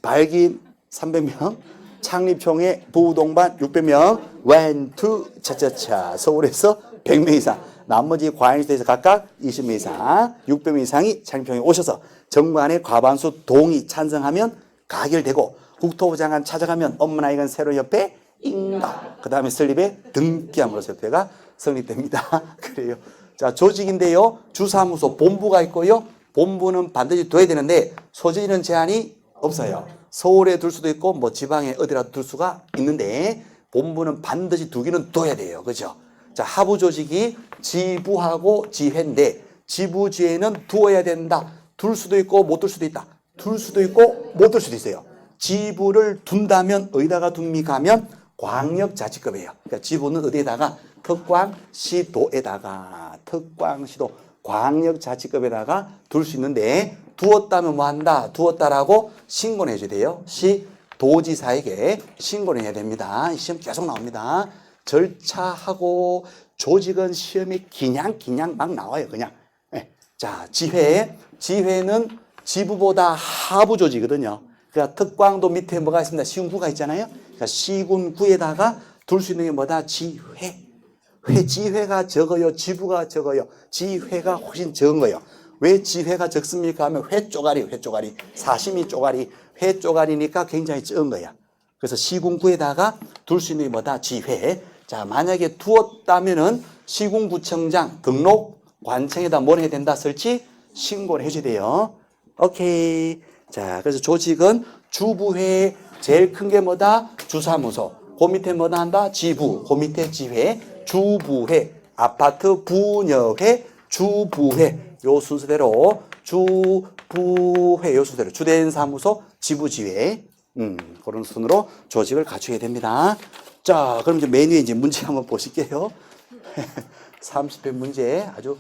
발기인 300명, 창립총회 부동반 600명, 완투 차차차 서울에서 100명 이상, 나머지 과잉시대에서 각각 20명 이상, 600명 이상이 창립총회에 오셔서 정관의 과반수 동의 찬성하면 가결되고 국토부 장관 찾아가면 어머나 이건 새로운 협회 인가. 그 다음에 설립에 등기함으로써 협회가 성립됩니다. 그래요. 자, 조직인데요. 주사무소 본부가 있고요. 본부는 반드시 둬야 되는데 소재지는 제한이 없어요. 서울에 둘 수도 있고 뭐 지방에 어디라도 둘 수가 있는데 본부는 반드시 두기는 둬야 돼요. 그죠? 자, 하부 조직이 지부하고 지회인데 지부지회는 두어야 된다. 둘 수도 있고 못 둘 수도 있다. 둘 수도 있고 못 둘 수도 있어요. 지부를 둔다면 어디다가 둡니까 하면 광역자치급이에요. 그러니까 지부는 어디에다가 특광시도에다가 특광시도 광역자치급에다가 둘 수 있는데 두었다면 뭐 한다? 두었다라고 신고를 해줘야 돼요. 도지사에게 신고를 해야 됩니다. 시험 계속 나옵니다. 절차하고 조직은 시험에 그냥 막 나와요. 그냥. 네. 자, 지회는 지부보다 하부 조직이거든요. 그러니까 특광도 밑에 뭐가 있습니다. 시군구가 있잖아요. 그러니까 시군구에다가 둘 수 있는 게 뭐다? 지회. 지회가 적어요. 지부가 적어요. 지회가 훨씬 적은 거예요. 왜 지회가 적습니까? 하면 회 쪼가리. 사시미 쪼가리. 회 쪼가리니까 굉장히 적은 거야. 그래서 시군구에다가 둘 수 있는 게 뭐다? 지회. 자, 만약에 두었다면은 시군구청장 등록 관청에다 뭘 해야 된다? 설치 신고를 해줘야 돼요. 오케이. 자, 그래서 조직은 주부회, 제일 큰 게 뭐다? 주사무소. 그 밑에 뭐다 한다? 지부. 그 밑에 지회, 주부회, 아파트 분여회, 주부회. 요 순서대로 주부회 요 순서대로 주된 사무소, 지부지회. 그런 순으로 조직을 갖춰야 됩니다. 자, 그럼 이제 메뉴에 이제 문제 한번 보실게요. 30회 문제 아주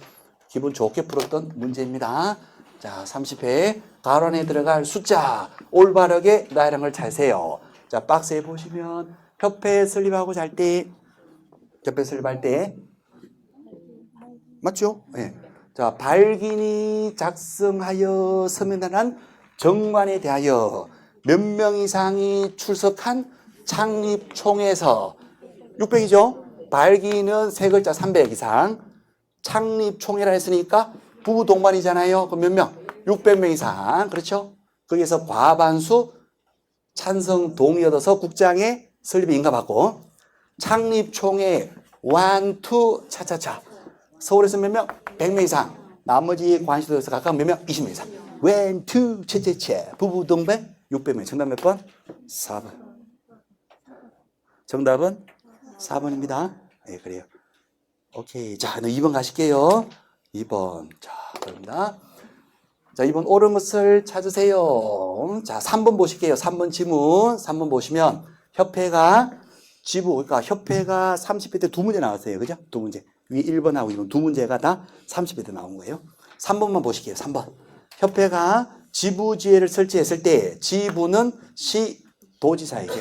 기분 좋게 풀었던 문제입니다. 자, 30회 가로 안에 들어갈 숫자 올바르게 나열한 걸 잘 세요. 자, 박스에 보시면 협회 설립하고 잘 때, 협회 설립할 때 맞죠? 네. 자, 발기인이 작성하여 서명한 정관에 대하여 몇 명 이상이 출석한 창립총회에서 600이죠? 발기인은 세 글자 300 이상, 창립총회라 했으니까 부부 동반이잖아요. 그럼 몇 명? 600명 이상. 그렇죠? 거기에서 과반수 찬성 동의 얻어서 국장의 설립에 인가받고 창립총회 완투 차차차 서울에서 몇 명? 100명 이상. 나머지 관시도에서 각각 몇 명? 20명 이상. 완투 차차차 부부 동반 600명. 정답 몇 번? 4번. 정답은 4번입니다. 네, 그래요. 오케이. 자, 2번 가실게요. 2번. 자, 그럽니다. 자, 2번 옳은 것을 찾으세요. 자, 3번 보실게요. 3번 지문. 3번 보시면 협회가 지부, 그러니까 협회가 30회 때 두 문제 나왔어요. 그죠? 두 문제. 위 1번하고 2번 두 문제가 다 30회 때 나온 거예요. 3번만 보실게요. 3번. 협회가 지부지회를 설치했을 때 지부는 시도지사에게,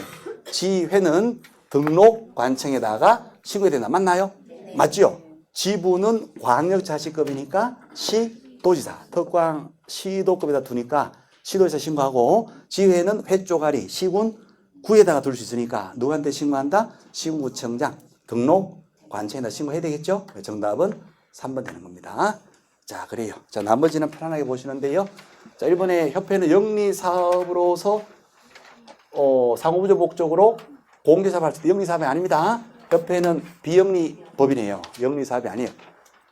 지회는 등록관청에다가 신고해야 된다. 맞나요? 맞죠? 지부는 광역자치급이니까 시도지사, 특광 시도급에다 두니까 시도에서 신고하고 지회는 회쪼가리, 시군 구에다가 둘 수 있으니까 누구한테 신고한다? 시군구청장 등록관청에다 신고해야 되겠죠? 정답은 3번 되는 겁니다. 자, 그래요. 자, 나머지는 편안하게 보시는데요. 자, 일본의 협회는 영리사업으로서 상호부조 목적으로 공개사업을 할 때 영리사업이 아닙니다. 협회는 비영리법인이에요. 영리사업이 아니에요.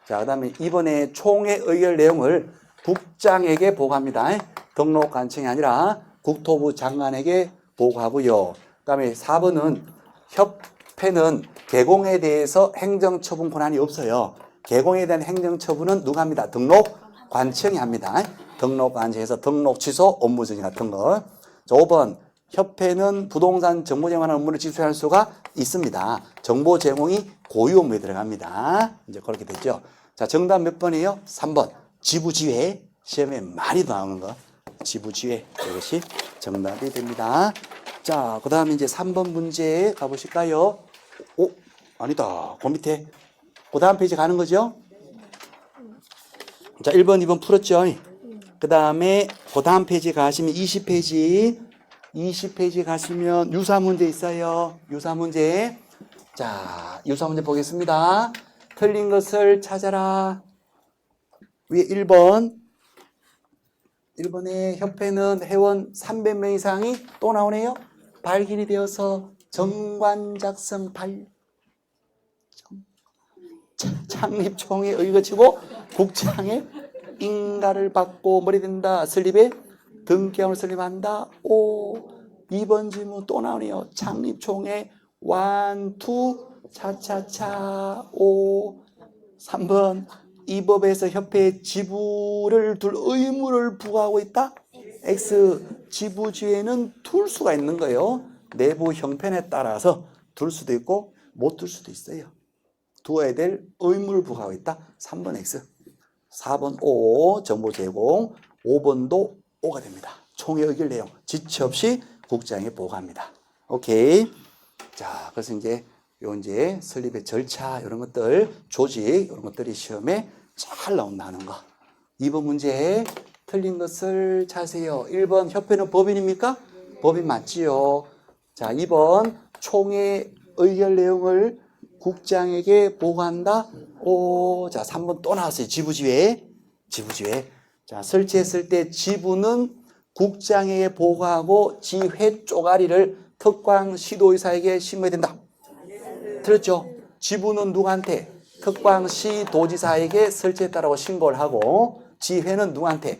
자, 그 다음에 이번에 총회 의결 내용을 국장에게 보고합니다. 등록관청이 아니라 국토부 장관에게 보고하고요. 그 다음에 4번은 협회는 개공에 대해서 행정처분 권한이 없어요. 개공에 대한 행정처분은 누가 합니다? 등록관청이 합니다. 등록관청에서 등록 취소, 업무 정지 같은 거. 자, 5번 협회는 부동산 정보 제공하는 업무를 지수할 수가 있습니다. 정보 제공이 고유 업무에 들어갑니다. 이제 그렇게 되죠. 자, 정답 몇 번이에요? 3번. 지부지회. 시험에 많이 나오는 거. 지부지회. 이것이 정답이 됩니다. 자, 그 다음에 이제 3번 문제 가보실까요? 오, 아니다. 그 밑에. 그 다음 페이지 가는 거죠? 자, 1번, 2번 풀었죠? 그 다음에 그 다음 페이지 가시면 20페이지. 20페이지 가시면 유사 문제 있어요. 유사 문제. 자, 유사 문제 보겠습니다. 틀린 것을 찾아라. 위에 1번. 1번에 협회는 회원 300명 이상이 또 나오네요. 발견이 되어서 정관 작성 창립총회 의거치고 국장의 인가를 받고 머리 된다. 설립에 등기함을 설립한다. 오, 2번 질문 또 나오네요. 창립총회 완투 차차차. 오, 3번 이 법에서 협회에 지부를 둘 의무를 부과하고 있다. X 지부지회는 둘 수가 있는 거예요. 내부 형편에 따라서 둘 수도 있고 못 둘 수도 있어요. 두어야 될 의무를 부과하고 있다. 3번 X. 4번 O 정보 제공. 5번도 O가 됩니다. 총회 의결 내용 지체 없이 국장에 보고합니다. 오케이. 자, 그래서 이제 설립의 절차 이런 것들, 조직 이런 것들이 시험에 잘 나온다는 거. 2번 문제 틀린 것을 찾으세요. 1번 협회는 법인입니까? 법인 맞지요. 자, 2번 총회 의결 내용을 국장에게 보고한다. 오, 자, 3번 또 나왔어요. 지부지회. 자, 설치했을 때 지부는 국장에게 보고하고 지회 쪼가리를 특광시도의사에게 신고해야 된다. 들었죠? 지부는 누구한테? 특광시도지사에게 설치했다라고 신고를 하고 지회는 누구한테?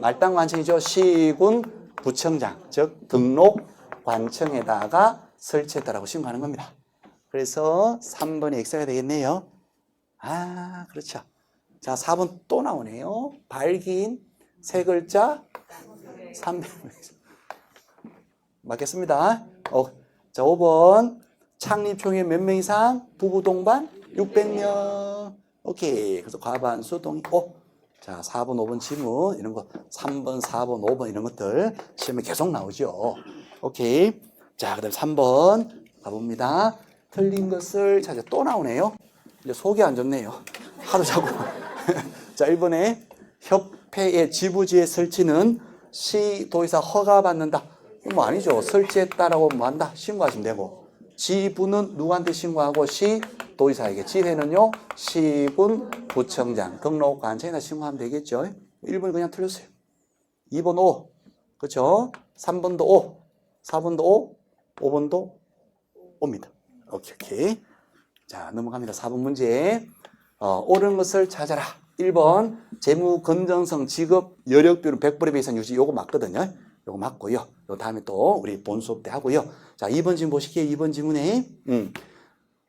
말단관청이죠. 시군구청장, 즉 등록관청에다가 설치했다라고 신고하는 겁니다. 그래서 3번이 X가 되겠네요. 아, 그렇죠. 자, 4번 또 나오네요. 발기인 세 글자 300명. 맞겠습니다. 자, 5번 창립총회 몇 명 이상? 부부 동반 600명. 오케이. 그래서 과반수 동의. 자, 4번, 5번 지문 이런 거 3번, 4번, 5번 이런 것들 시험에 계속 나오죠. 오케이. 자, 그다음 3번 가봅니다. 틀린 것을 찾아 또 나오네요. 이제 속이 안 좋네요. 하도 자고. 자, 1번에 협회의 지부지의 설치는 시도의사 허가받는다. 뭐 아니죠. 설치했다라고 뭐 한다. 신고하시면 되고. 지부는 누구한테 신고하고 시도의사에게. 지회는요. 시군구청장 등록관청에다 신고하면 되겠죠. 1번 그냥 틀렸어요. 2번 O. 그렇죠? 3번도 O. 4번도 O. 5번도 O입니다. 오케이. 자, 넘어갑니다. 4번 문제. 옳은 것을 찾아라. 1번 재무 건전성 지급 여력 비율은 100% 이상 유지. 요거 맞거든요. 요거 맞고요. 요 다음에 또 우리 본 수업 때 하고요. 자, 2번 질문 보실게요. 2번 질문에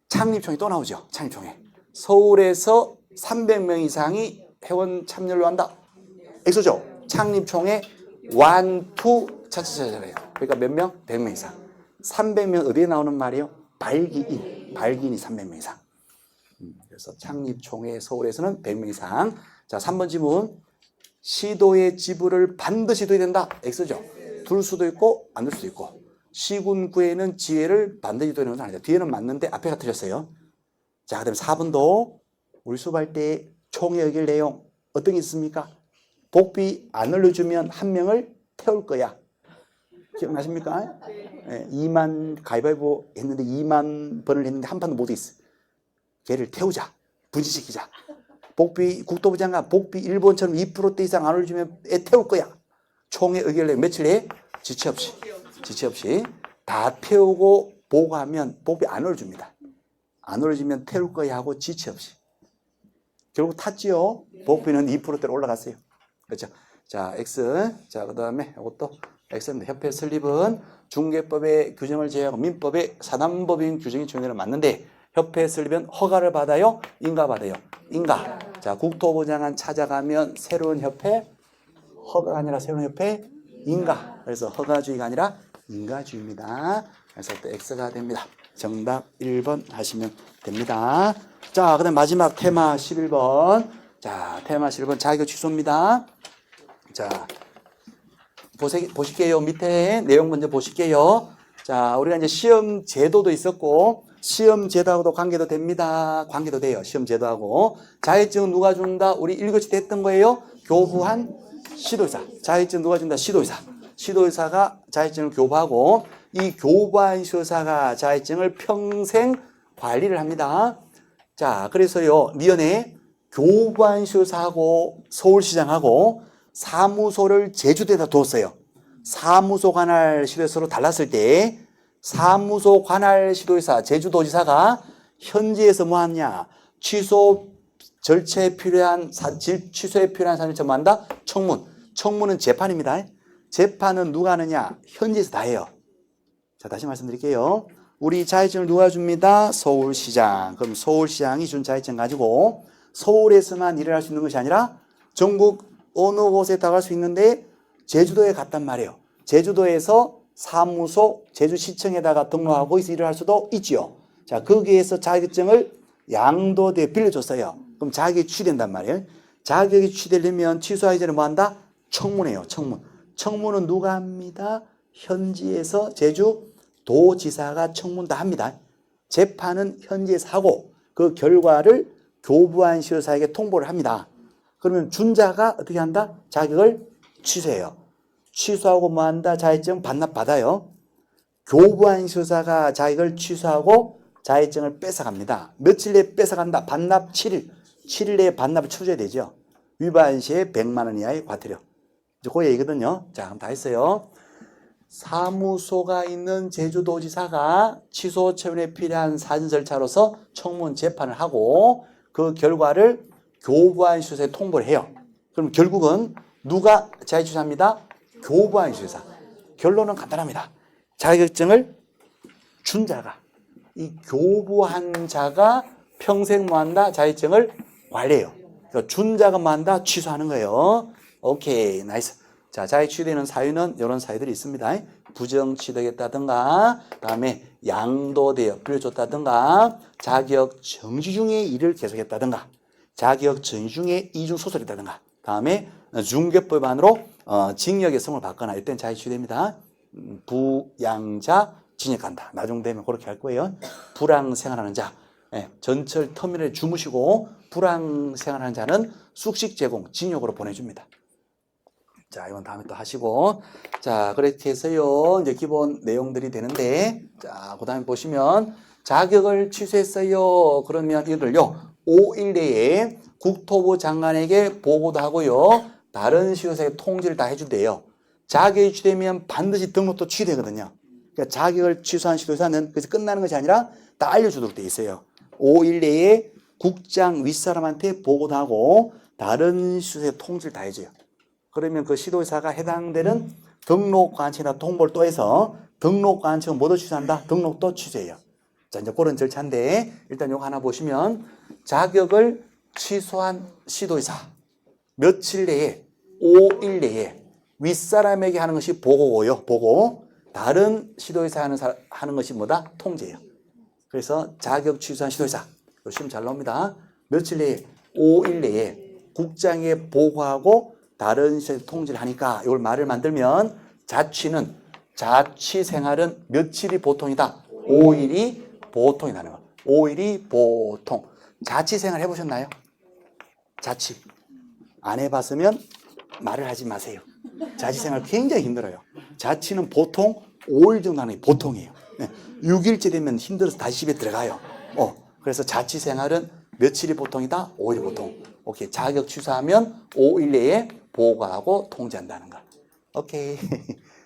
창립총회 또 나오죠. 창립총회. 서울에서 300명 이상이 회원 참여를 한다. X죠. 창립총회 완투 차차차차래요. 그러니까 몇 명? 100명 이상. 300명 어디에 나오는 말이에요? 발기인이 300명 이상. 그래서 창립총회 서울에서는 100명 이상. 자, 3번 지문. 시도의 지부를 반드시 둬야 된다. X죠. 둘 수도 있고 안 둘 수도 있고. 시군구에는 지회를 반드시 둬야 되는 건 아니다. 뒤에는 맞는데 앞에가 틀렸어요. 자, 그다음에 4번도 우리 수업할 때 총회 의결 내용 어떤 게 있습니까? 복비 안 올려주면 한 명을 태울 거야. 기억나십니까? 2만 가위바위보 했는데 2만 번을 했는데 한 판도 못 이겼어. 걔를 태우자. 분지시키자. 복비 국토부 장관 복비 일본처럼 2%대 이상 안 올려주면 애 태울 거야. 총회 의결 내 며칠 내에 지체 없이 다 태우고 보고하면 복비 안 올려줍니다. 안 올려주면 태울 거야 하고 지체 없이. 결국 탔지요. 복비는 2%대로 올라갔어요. 그렇죠. 자, X. 자, 그 다음에 이것도 X입니다. 협회 설립은 중개법의 규정을 제외하고 민법의 사단법인 규정이 적용되는 맞는데 협회 설립은 허가를 받아요? 인가 받아요? 인가. 자, 국토부 장관 찾아가면 새로운 협회 허가가 아니라 새로운 협회 인가. 그래서 허가주의가 아니라 인가주의입니다. 그래서 또 X가 됩니다. 정답 1번 하시면 됩니다. 자, 그 다음 마지막 테마 11번. 자, 테마 11번 자격 취소입니다. 자, 보실게요. 밑에 내용 먼저 보실게요. 자, 우리가 이제 시험 제도도 있었고, 시험 제도하고도 관계도 됩니다. 관계도 돼요. 시험 제도하고. 자격증은 누가 준다? 우리 1교시 때 했던 거예요. 교부한 시도의사. 자격증 누가 준다? 시도의사. 시도의사가 자격증을 교부하고, 이 교부한 시도의사가 자격증을 평생 관리를 합니다. 자, 그래서요, 미연에 교부한 시도의사하고 서울시장하고 사무소를 제주도에다 두었어요. 사무소 관할 시도의사로 달랐을 때 사무소 관할 시도의사 제주도지사가 현지에서 뭐 하냐? 취소에 필요한 사람이 전부한다? 청문. 청문은 재판입니다. 재판은 누가 하느냐? 현지에서 다 해요. 자, 다시 말씀드릴게요. 우리 자격증을 누가 줍니다? 서울시장. 그럼 서울시장이 준 자격증 가지고 서울에서만 일을 할 수 있는 것이 아니라 전국 어느 곳에 다 갈 수 있는데 제주도에 갔단 말이에요. 제주도에서 사무소 제주시청에다가 등록하고 거기서 일을 할 수도 있지요. 자, 거기에서 자격증을 양도대에 빌려줬어요. 그럼 자격이 취된단 말이에요. 자격이 취되려면 취소하기 전에 뭐 한다? 청문해요. 청문. 청문은 누가 합니다? 현지에서 제주도지사가 청문 다 합니다. 재판은 현지에서 하고 그 결과를 교부한 시도사에게 통보를 합니다. 그러면 준자가 어떻게 한다? 자격을 취소해요. 취소하고 뭐 한다? 자격증 반납받아요. 교부한 시도사가 자격을 취소하고 자격증을 뺏어갑니다. 며칠 내에 뺏어간다? 반납 7일. 7일 내에 반납을 쳐줘야 되죠. 위반 시에 100만 원 이하의 과태료. 이제 그 얘기거든요. 자, 그럼 다 했어요. 사무소가 있는 제주도지사가 취소 처분에 필요한 사전 절차로서 청문 재판을 하고 그 결과를 교부한 시도사에 통보를 해요. 그럼 결국은 누가 자격 취소합니다? 교부한 시도사. 결론은 간단합니다. 자격증을 준 자가, 이 교부한 자가 평생 뭐 한다? 자격증을 관리해요. 그러니까 준 자가 뭐 한다? 취소하는 거예요. 오케이, 나이스. 자, 자격 취소되는 사유는 이런 사유들이 있습니다. 부정 취득했다든가, 다음에 양도되어 빌려줬다든가, 자격 정지 중에 일을 계속했다든가, 자격 정지 중에 이중 소설했다든가, 다음에 중개법 위반으로 징역의 성을 받거나 이때는 자격 취소됩니다. 부양자 징역한다. 나중 되면 그렇게 할 거예요. 불황 생활하는 자, 전철 터미널에 주무시고 불황 생활하는 자는 숙식 제공 징역으로 보내줍니다. 자, 이건 다음에 또 하시고. 자, 그렇게 해서요, 이제 기본 내용들이 되는데, 자, 그 다음에 보시면, 자격을 취소했어요. 그러면 이들요, 5일 내에 국토부 장관에게 보고도 하고요, 다른 시도사에 통지를 다 해준대요. 자격이 취되면 반드시 등록도 취되거든요. 그러니까 자격을 취소한 시도사는 그래서 끝나는 것이 아니라 다 알려주도록 돼 있어요. 5일 내에 국장 윗사람한테 보고도 하고, 다른 시도사에 통지를 다 해줘요. 그러면 그 시도의사가 해당되는 등록관청이나 통보를 또 해서 등록관청은 뭐도 취소한다? 등록도 취소해요. 자, 이제 그런 절차인데 일단 요거 하나 보시면 자격을 취소한 시도의사 며칠 내에 5일 내에 윗사람에게 하는 것이 보고고요. 보고. 다른 시도의사 하는 것이 뭐다? 통지예요. 그래서 자격 취소한 시도의사. 요 시험 잘 나옵니다. 며칠 내에 5일 내에 국장에 보고하고 다른 시도에 통지를 하니까 이걸 말을 만들면 자취 생활은 며칠이 보통이다? 5일이 보통이라는 거. 5일이 보통. 자취 생활 해보셨나요? 자취. 안 해봤으면 말을 하지 마세요. 자취 생활 굉장히 힘들어요. 자취는 보통 5일 정도 하는 게 보통이에요. 6일째 되면 힘들어서 다시 집에 들어가요. 그래서 자취 생활은 며칠이 보통이다? 5일이 보통. 오케이. 자격 취소하면 5일 내에 보고하고 통지한다는 거. 오케이.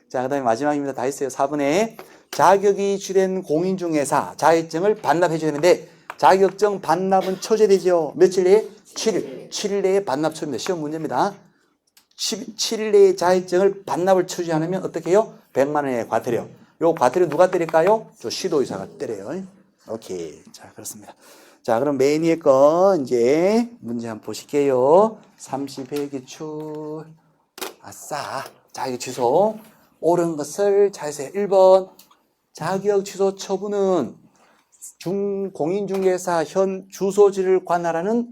자, 그 다음에 마지막입니다. 다 했어요. 4번에 자격이 취된 공인중개사 자격증을 반납해줘야 되는데 자격증 반납은 처제되죠. 며칠 내에? 7일. 7일 내에 반납 처입니다. 시험 문제입니다. 7일 내에 자격증을 반납을 처리하면 어떻게 해요? 100만 원의 과태료. 요 과태료 누가 때릴까요? 저 시도의사가 때려요. 오케이. 자, 그렇습니다. 자, 그럼 맨 위에 거 이제 문제 한번 보실게요. 30회 기출. 아싸. 자격 취소. 옳은 것을 잘 세요. 1번. 자격 취소 처분은 공인중개사 현 주소지를 관할하는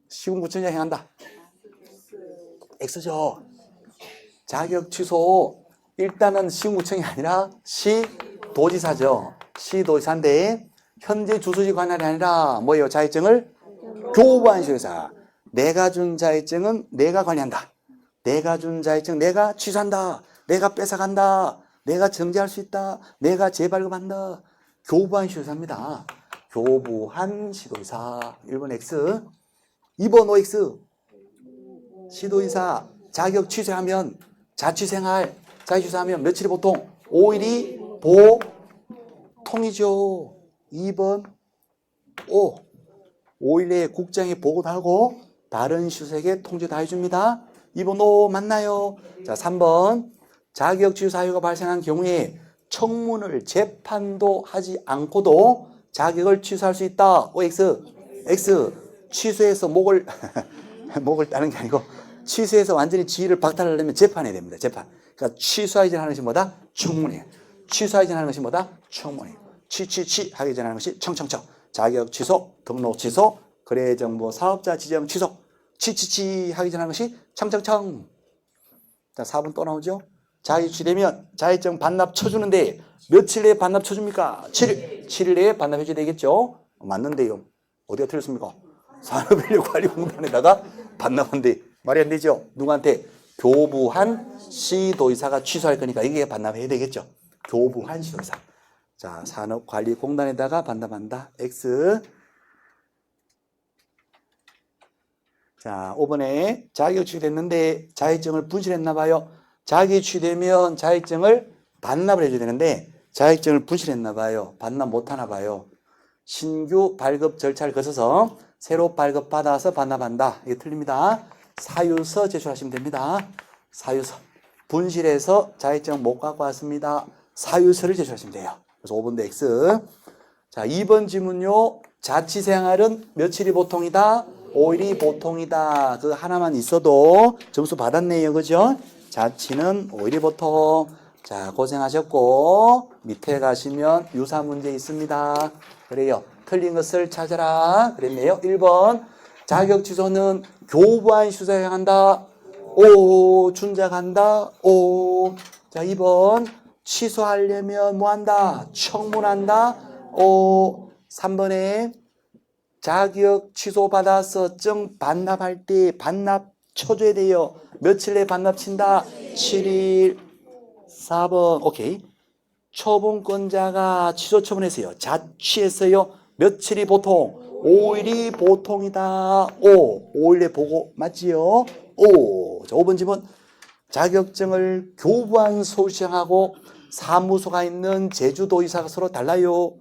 시군구청장이 행한다. X죠. 자격 취소 일단은 시군구청이 아니라 시도지사죠. 시도지사인데 현재 주소지 관할이 아니라 뭐예요? 자격증을 교부한 시도지사. 내가 준 자격증은 내가 관리한다. 내가 준 자격증 내가 취소한다. 내가 뺏어간다. 내가 정지할 수 있다. 내가 재발급한다. 교부한 시도지사입니다. 교부한 시도지사. 1번 X. 2번 OX. 시도지사 자격 취소하면 자취생활 자격 취소하면 며칠이 보통 5일이 보통이죠. 2번 O. 5일 내에 국장에 보고도 하고 다른 시도에게 통지 다 해줍니다. 2번 O 맞나요? 자, 3번 자격 취소 사유가 발생한 경우에 청문을 재판도 하지 않고도 자격을 취소할 수 있다. OX. X. 취소해서 목을 따는 게 아니고 취소해서 완전히 지위를 박탈하려면 재판해야 됩니다. 재판. 그러니까 취소하기 전에 하는 것이 뭐다? 청문이에요. 취소하기 전에 하는 것이 뭐다? 청문이에요. 하기 전에 하는 것이 청청청. 자격 취소, 등록 취소, 거래정보 사업자 지정 취소. 하기 전에 하는 것이 청청청. 자, 4번 또 나오죠? 자격 취되면 자격증 반납 쳐주는데 며칠 내에 반납 쳐줍니까? 7일. 7일 내에 반납해줘야 되겠죠? 맞는데요. 어디가 틀렸습니까? 산업인력관리공단에다가 반납한데 말이 안 되죠. 누구한테? 교부한 시도의사가 취소할 거니까 이게 반납해야 되겠죠. 교부한 시도의사. 자, 산업관리공단에다가 반납한다. X. 자, 5번에 자격이 취됐는데 자격증을 분실했나 봐요. 자격이 취되면 자격증을 반납을 해줘야 되는데 자격증을 분실했나 봐요. 반납 못하나 봐요. 신규 발급 절차를 거쳐서 새로 발급받아서 반납한다. 이게 틀립니다. 사유서 제출하시면 됩니다. 사유서. 분실해서 자격증 못 갖고 왔습니다. 사유서를 제출하시면 돼요. 그래서 5번도 X. 자, 2번 지문요. 자취생활은 며칠이 보통이다? 5일이 보통이다. 그 하나만 있어도 점수 받았네요. 그죠? 자취는 5일이 보통. 자, 고생하셨고 밑에 가시면 유사 문제 있습니다. 그래요. 틀린 것을 찾아라. 그랬네요. 1번 자격 취소는 교부한 시도에 향한다. 오. 준작한다. 오. 자, 2번 취소하려면 뭐한다? 청문한다. 오. 3번에 자격 취소 받아서 증 반납할 때 반납 쳐줘야 돼요. 며칠 내에 반납 친다? 7일. 4번 오케이. 처분권자가 취소 처분했어요. 자취했어요. 며칠이 보통? 5일이 보통이다. 5일에 보고 맞지요? 자, 5번 집은 자격증을 교부한 서울시장하고 사무소가 있는 제주도의사가 서로 달라요.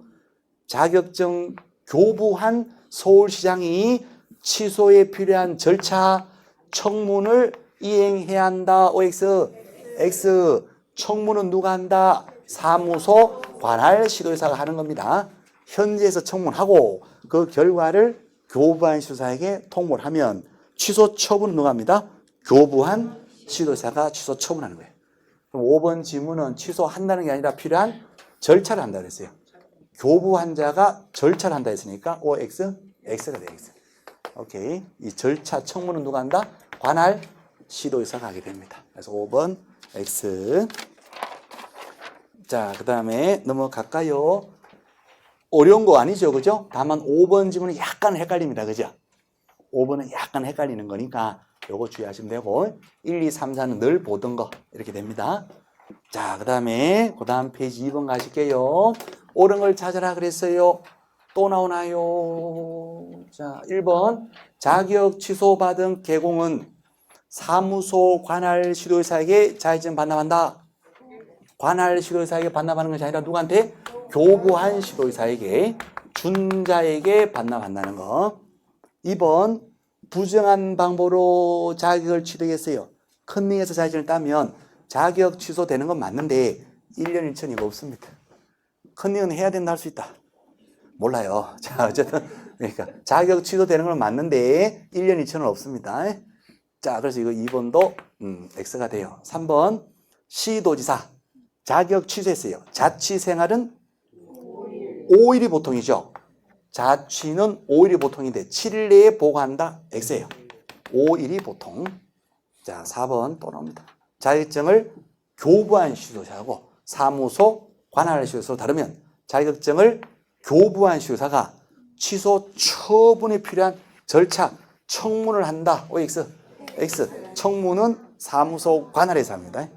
자격증 교부한 서울시장이 취소에 필요한 절차 청문을 이행해야 한다. OX. X. 청문은 누가 한다? 사무소 관할 시도의사가 하는 겁니다. 현지에서 청문하고 그 결과를 교부한 시도사에게 통보를 하면 취소 처분은 누가 합니다? 교부한 시도의사가 취소 처분하는 거예요. 그럼 5번 지문은 취소한다는 게 아니라 필요한 절차를 한다고 그랬어요. 교부한 자가 절차를 한다 했으니까 OX, X가 돼요. X. 오케이. 이 절차 청문은 누가 한다? 관할 시도의사가 하게 됩니다. 그래서 5번 X. 자, 그 다음에 넘어갈까요? 어려운 거 아니죠, 그죠? 다만 5번 지문은 약간 헷갈립니다, 그죠? 5번은 약간 헷갈리는 거니까 요거 주의하시면 되고 1, 2, 3, 4는 늘 보던 거 이렇게 됩니다. 자, 그 다음 페이지 2번 가실게요. 옳은 걸 찾아라 그랬어요. 또 나오나요? 자, 1번. 자격 취소받은 개공은 사무소 관할 시도의사에게 자격증 반납한다. 관할 시도의사에게 반납하는 것이 아니라 누구한테? 교부한 시도의사에게, 준자에게 반납한다는 거. 2번. 부정한 방법으로 자격을 취득했어요. 컨닝해서 자격증을 따면 자격 취소되는 건 맞는데 1년 1천이가 없습니다. 컨닝은 해야 된다 할 수 있다. 몰라요. 자, 어쨌든 그러니까 자격 취소되는 건 맞는데 1년 2천은 없습니다. 자, 그래서 이거 2번도 X가 돼요. 3번 시도지사 자격 취소했어요. 자취 생활은 5일이 보통이죠. 자취는 5일이 보통인데 7일 내에 보고한다. X예요. 5일이 보통. 자, 4번 또 나옵니다. 자격증을 교부한 시도사하고 사무소 관할 시도사로 다르면 자격증을 교부한 시도사가 취소 처분에 필요한 절차 청문을 한다. OX. X. 청문은 사무소 관할에서 합니다.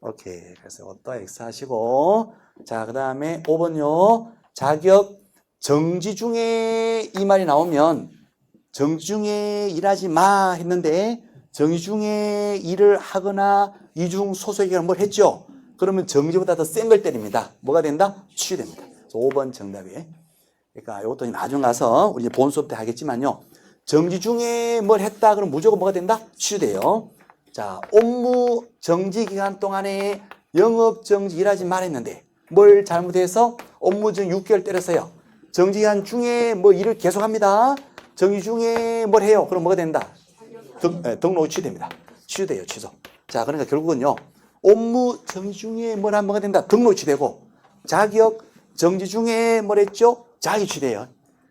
오케이. 그래서 또 X 하시고. 자, 그 다음에 5번요. 자격 정지 중에 이 말이 나오면 정지 중에 일하지 마 했는데 정지 중에 일을 하거나 이중 소속이거나 뭘 했죠? 그러면 정지보다 더 센 걸 때립니다. 뭐가 된다? 취소됩니다. 그래서 5번 정답이에요. 그러니까 이것도 나중 가서 우리 본 수업 때 하겠지만요. 정지 중에 뭘 했다 그러면 무조건 뭐가 된다? 취소돼요. 자, 업무 정지 기간 동안에 영업 정지 일하지 말했는데 뭘 잘못해서 업무 정지 6개월 때렸어요. 정지 기간 중에 뭐 일을 계속합니다. 정지 중에 뭘 해요? 그럼 뭐가 된다? 등록 취소됩니다. 취소돼요, 취소. 자, 그러니까 결국은요, 업무 정지 중에 뭘 하면 뭐가 된다? 등록 취소되고, 자격 정지 중에 뭘 했죠? 자격 취소돼요.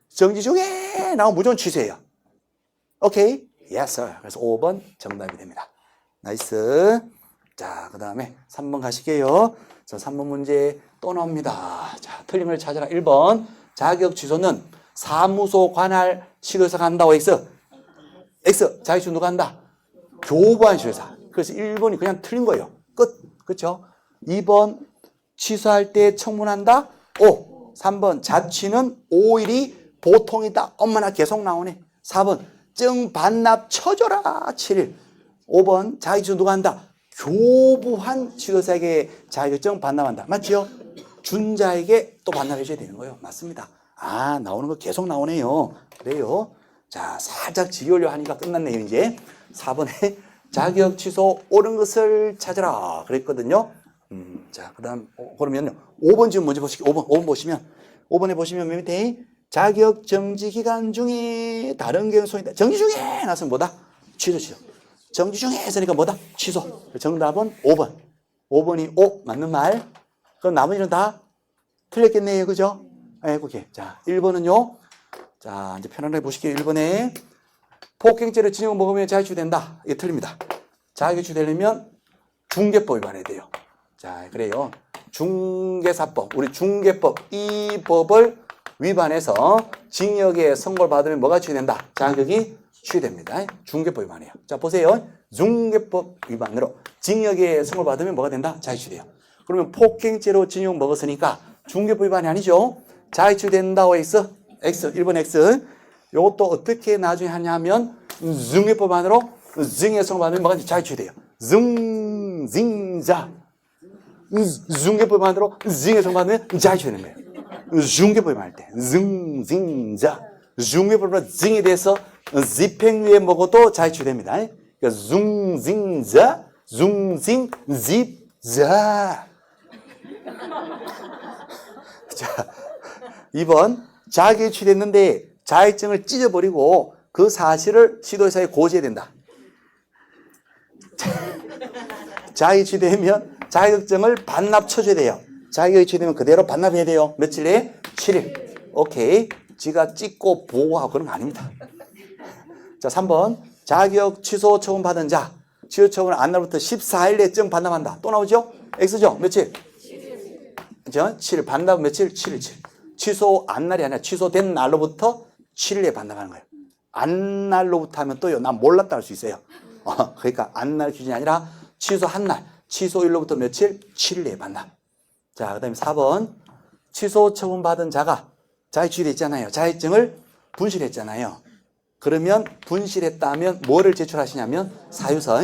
정지 중에 나오면 무조건 취소해요. 오케이? Yes, sir. 그래서 5번 정답이 됩니다. 나이스. 자, 그 다음에 3번 가실게요. 자, 3번 문제 또 나옵니다. 자, 틀린 걸 찾아라. 1번. 자격 취소는 사무소 관할 시도사가 한다고 X. X. 자격 취소 누가 한다? 교부한 시도사. 그래서 1번이 그냥 틀린 거예요. 끝. 그렇죠? 2번. 취소할 때 청문한다? O. 3번. 자취는 5일이 보통이다. 엄마나 계속 나오네. 4번. 증 반납 쳐줘라. 7일. 5번. 자격 취소 누가 한다? 교부한 시도사에게 자격증 반납한다. 맞죠? 준자에게 또 반납해줘야 되는 거예요. 맞습니다. 아, 나오는 거 계속 나오네요. 그래요. 자, 살짝 지우려 하니까 끝났네요, 이제. 4번에 자격 취소 옳은 것을 찾아라. 그랬거든요. 자, 그 다음, 그러면요. 5번 지금 먼저 보시죠. 5번 보시면. 5번에 보시면 맨 밑에 자격 정지 기간 중에 다른 경우 손이다. 정지 중에 나서는 뭐다? 취소. 정지 중에 했으니까 뭐다? 취소. 정답은 5번. 5번이 O. 맞는 말. 그럼 나머지는 다 틀렸겠네요. 그죠? 네, 오케이. 자, 1번은요. 자, 이제 편안하게 보실게요. 1번에 폭행죄를 진영 먹으면 자격취소된다. 이게 틀립니다. 자격취소되려면 중개법 위반해야 돼요. 자, 그래요. 중개사법, 우리 중개법, 이 법을 위반해서 징역에 선고를 받으면 뭐가 취소된다? 자격이 취소됩니다. 중개법 위반이에요. 자, 보세요. 중개법 위반으로 징역에 선고를 받으면 뭐가 된다? 자격이 취소돼요. 그러면 폭행죄로 징역 먹었으니까 중개법 위반이 아니죠. 자격이 취소된다고 X, 1번 X. 이것도 어떻게 나중에 하냐면 중개법 위반으로 징역에 선고를 받으면 뭐가 자격이 취소돼요. 징자. 중개법 위반으로 징역에 선고받으면 자격이 취소되는 거예요. 중개법 위반할 때 징자. 중개법 위반으로 징에 대해서 집행유예 먹어도 자격이 취소됩니다. 그러니까 중징자, 중징집자. 자, 2번 자격이 취소됐는데 자격증을 찢어버리고 그 사실을 시도의사에 고지해야 된다. 자격이 취소되면 자격증을 반납 쳐줘야 돼요. 자격이 취소되면 그대로 반납해야 돼요. 며칠 내에? 7일. 오케이. 지가 찍고 보고하고 그런 거 아닙니다. 자, 3번 자격 취소 처분 받은 자 취소 처분을 안 날부터 14일 내에 증 반납한다. 또 나오죠? X죠? 며칠? 7일. 7일. 반납은 며칠? 7일. 취소 안 날이 아니라 취소된 날로부터 7일에 반납하는 거예요. 안 날로부터 하면 또요. 난 몰랐다 할 수 있어요. 그러니까 안 날 기준이 아니라 취소한 날 취소일로부터 며칠? 7일 내에 반납. 자, 그 다음에 4번. 취소 처분받은 자가 자해취소를 했잖아요. 자해증을 분실했잖아요. 그러면 분실했다면 뭐를 제출하시냐면 사유서,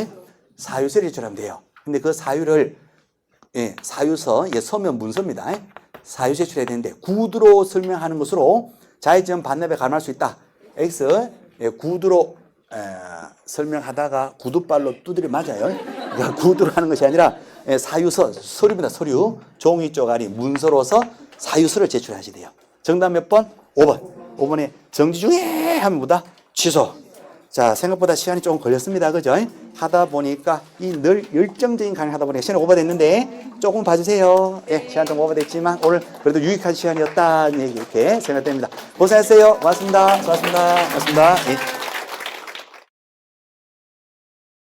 사유서를 제출하면 돼요. 근데 그 사유를 사유서, 서면 문서입니다. 사유 제출해야 되는데 구두로 설명하는 것으로 자해증 반납에 가능할 수 있다. X 구두로 설명하다가 구두발로 두드려 맞아요. 그러니까 구두로 하는 것이 아니라 사유서, 서류입니다. 서류. 종이 쪼가리 문서로서 사유서를 제출하셔야 돼요. 정답 몇 번? 5번. 5번에 정지 중에 하면 뭐다? 취소. 자, 생각보다 시간이 조금 걸렸습니다. 그죠? 하다 보니까 늘 열정적인 강의 하다 보니까 시간이 오버됐는데 조금 봐주세요. 예, 시간 좀 오버됐지만 오늘 그래도 유익한 시간이었다. 이렇게 생각됩니다. 고생하셨어요. 고맙습니다. 수고하셨습니다. 고맙습니다. 예.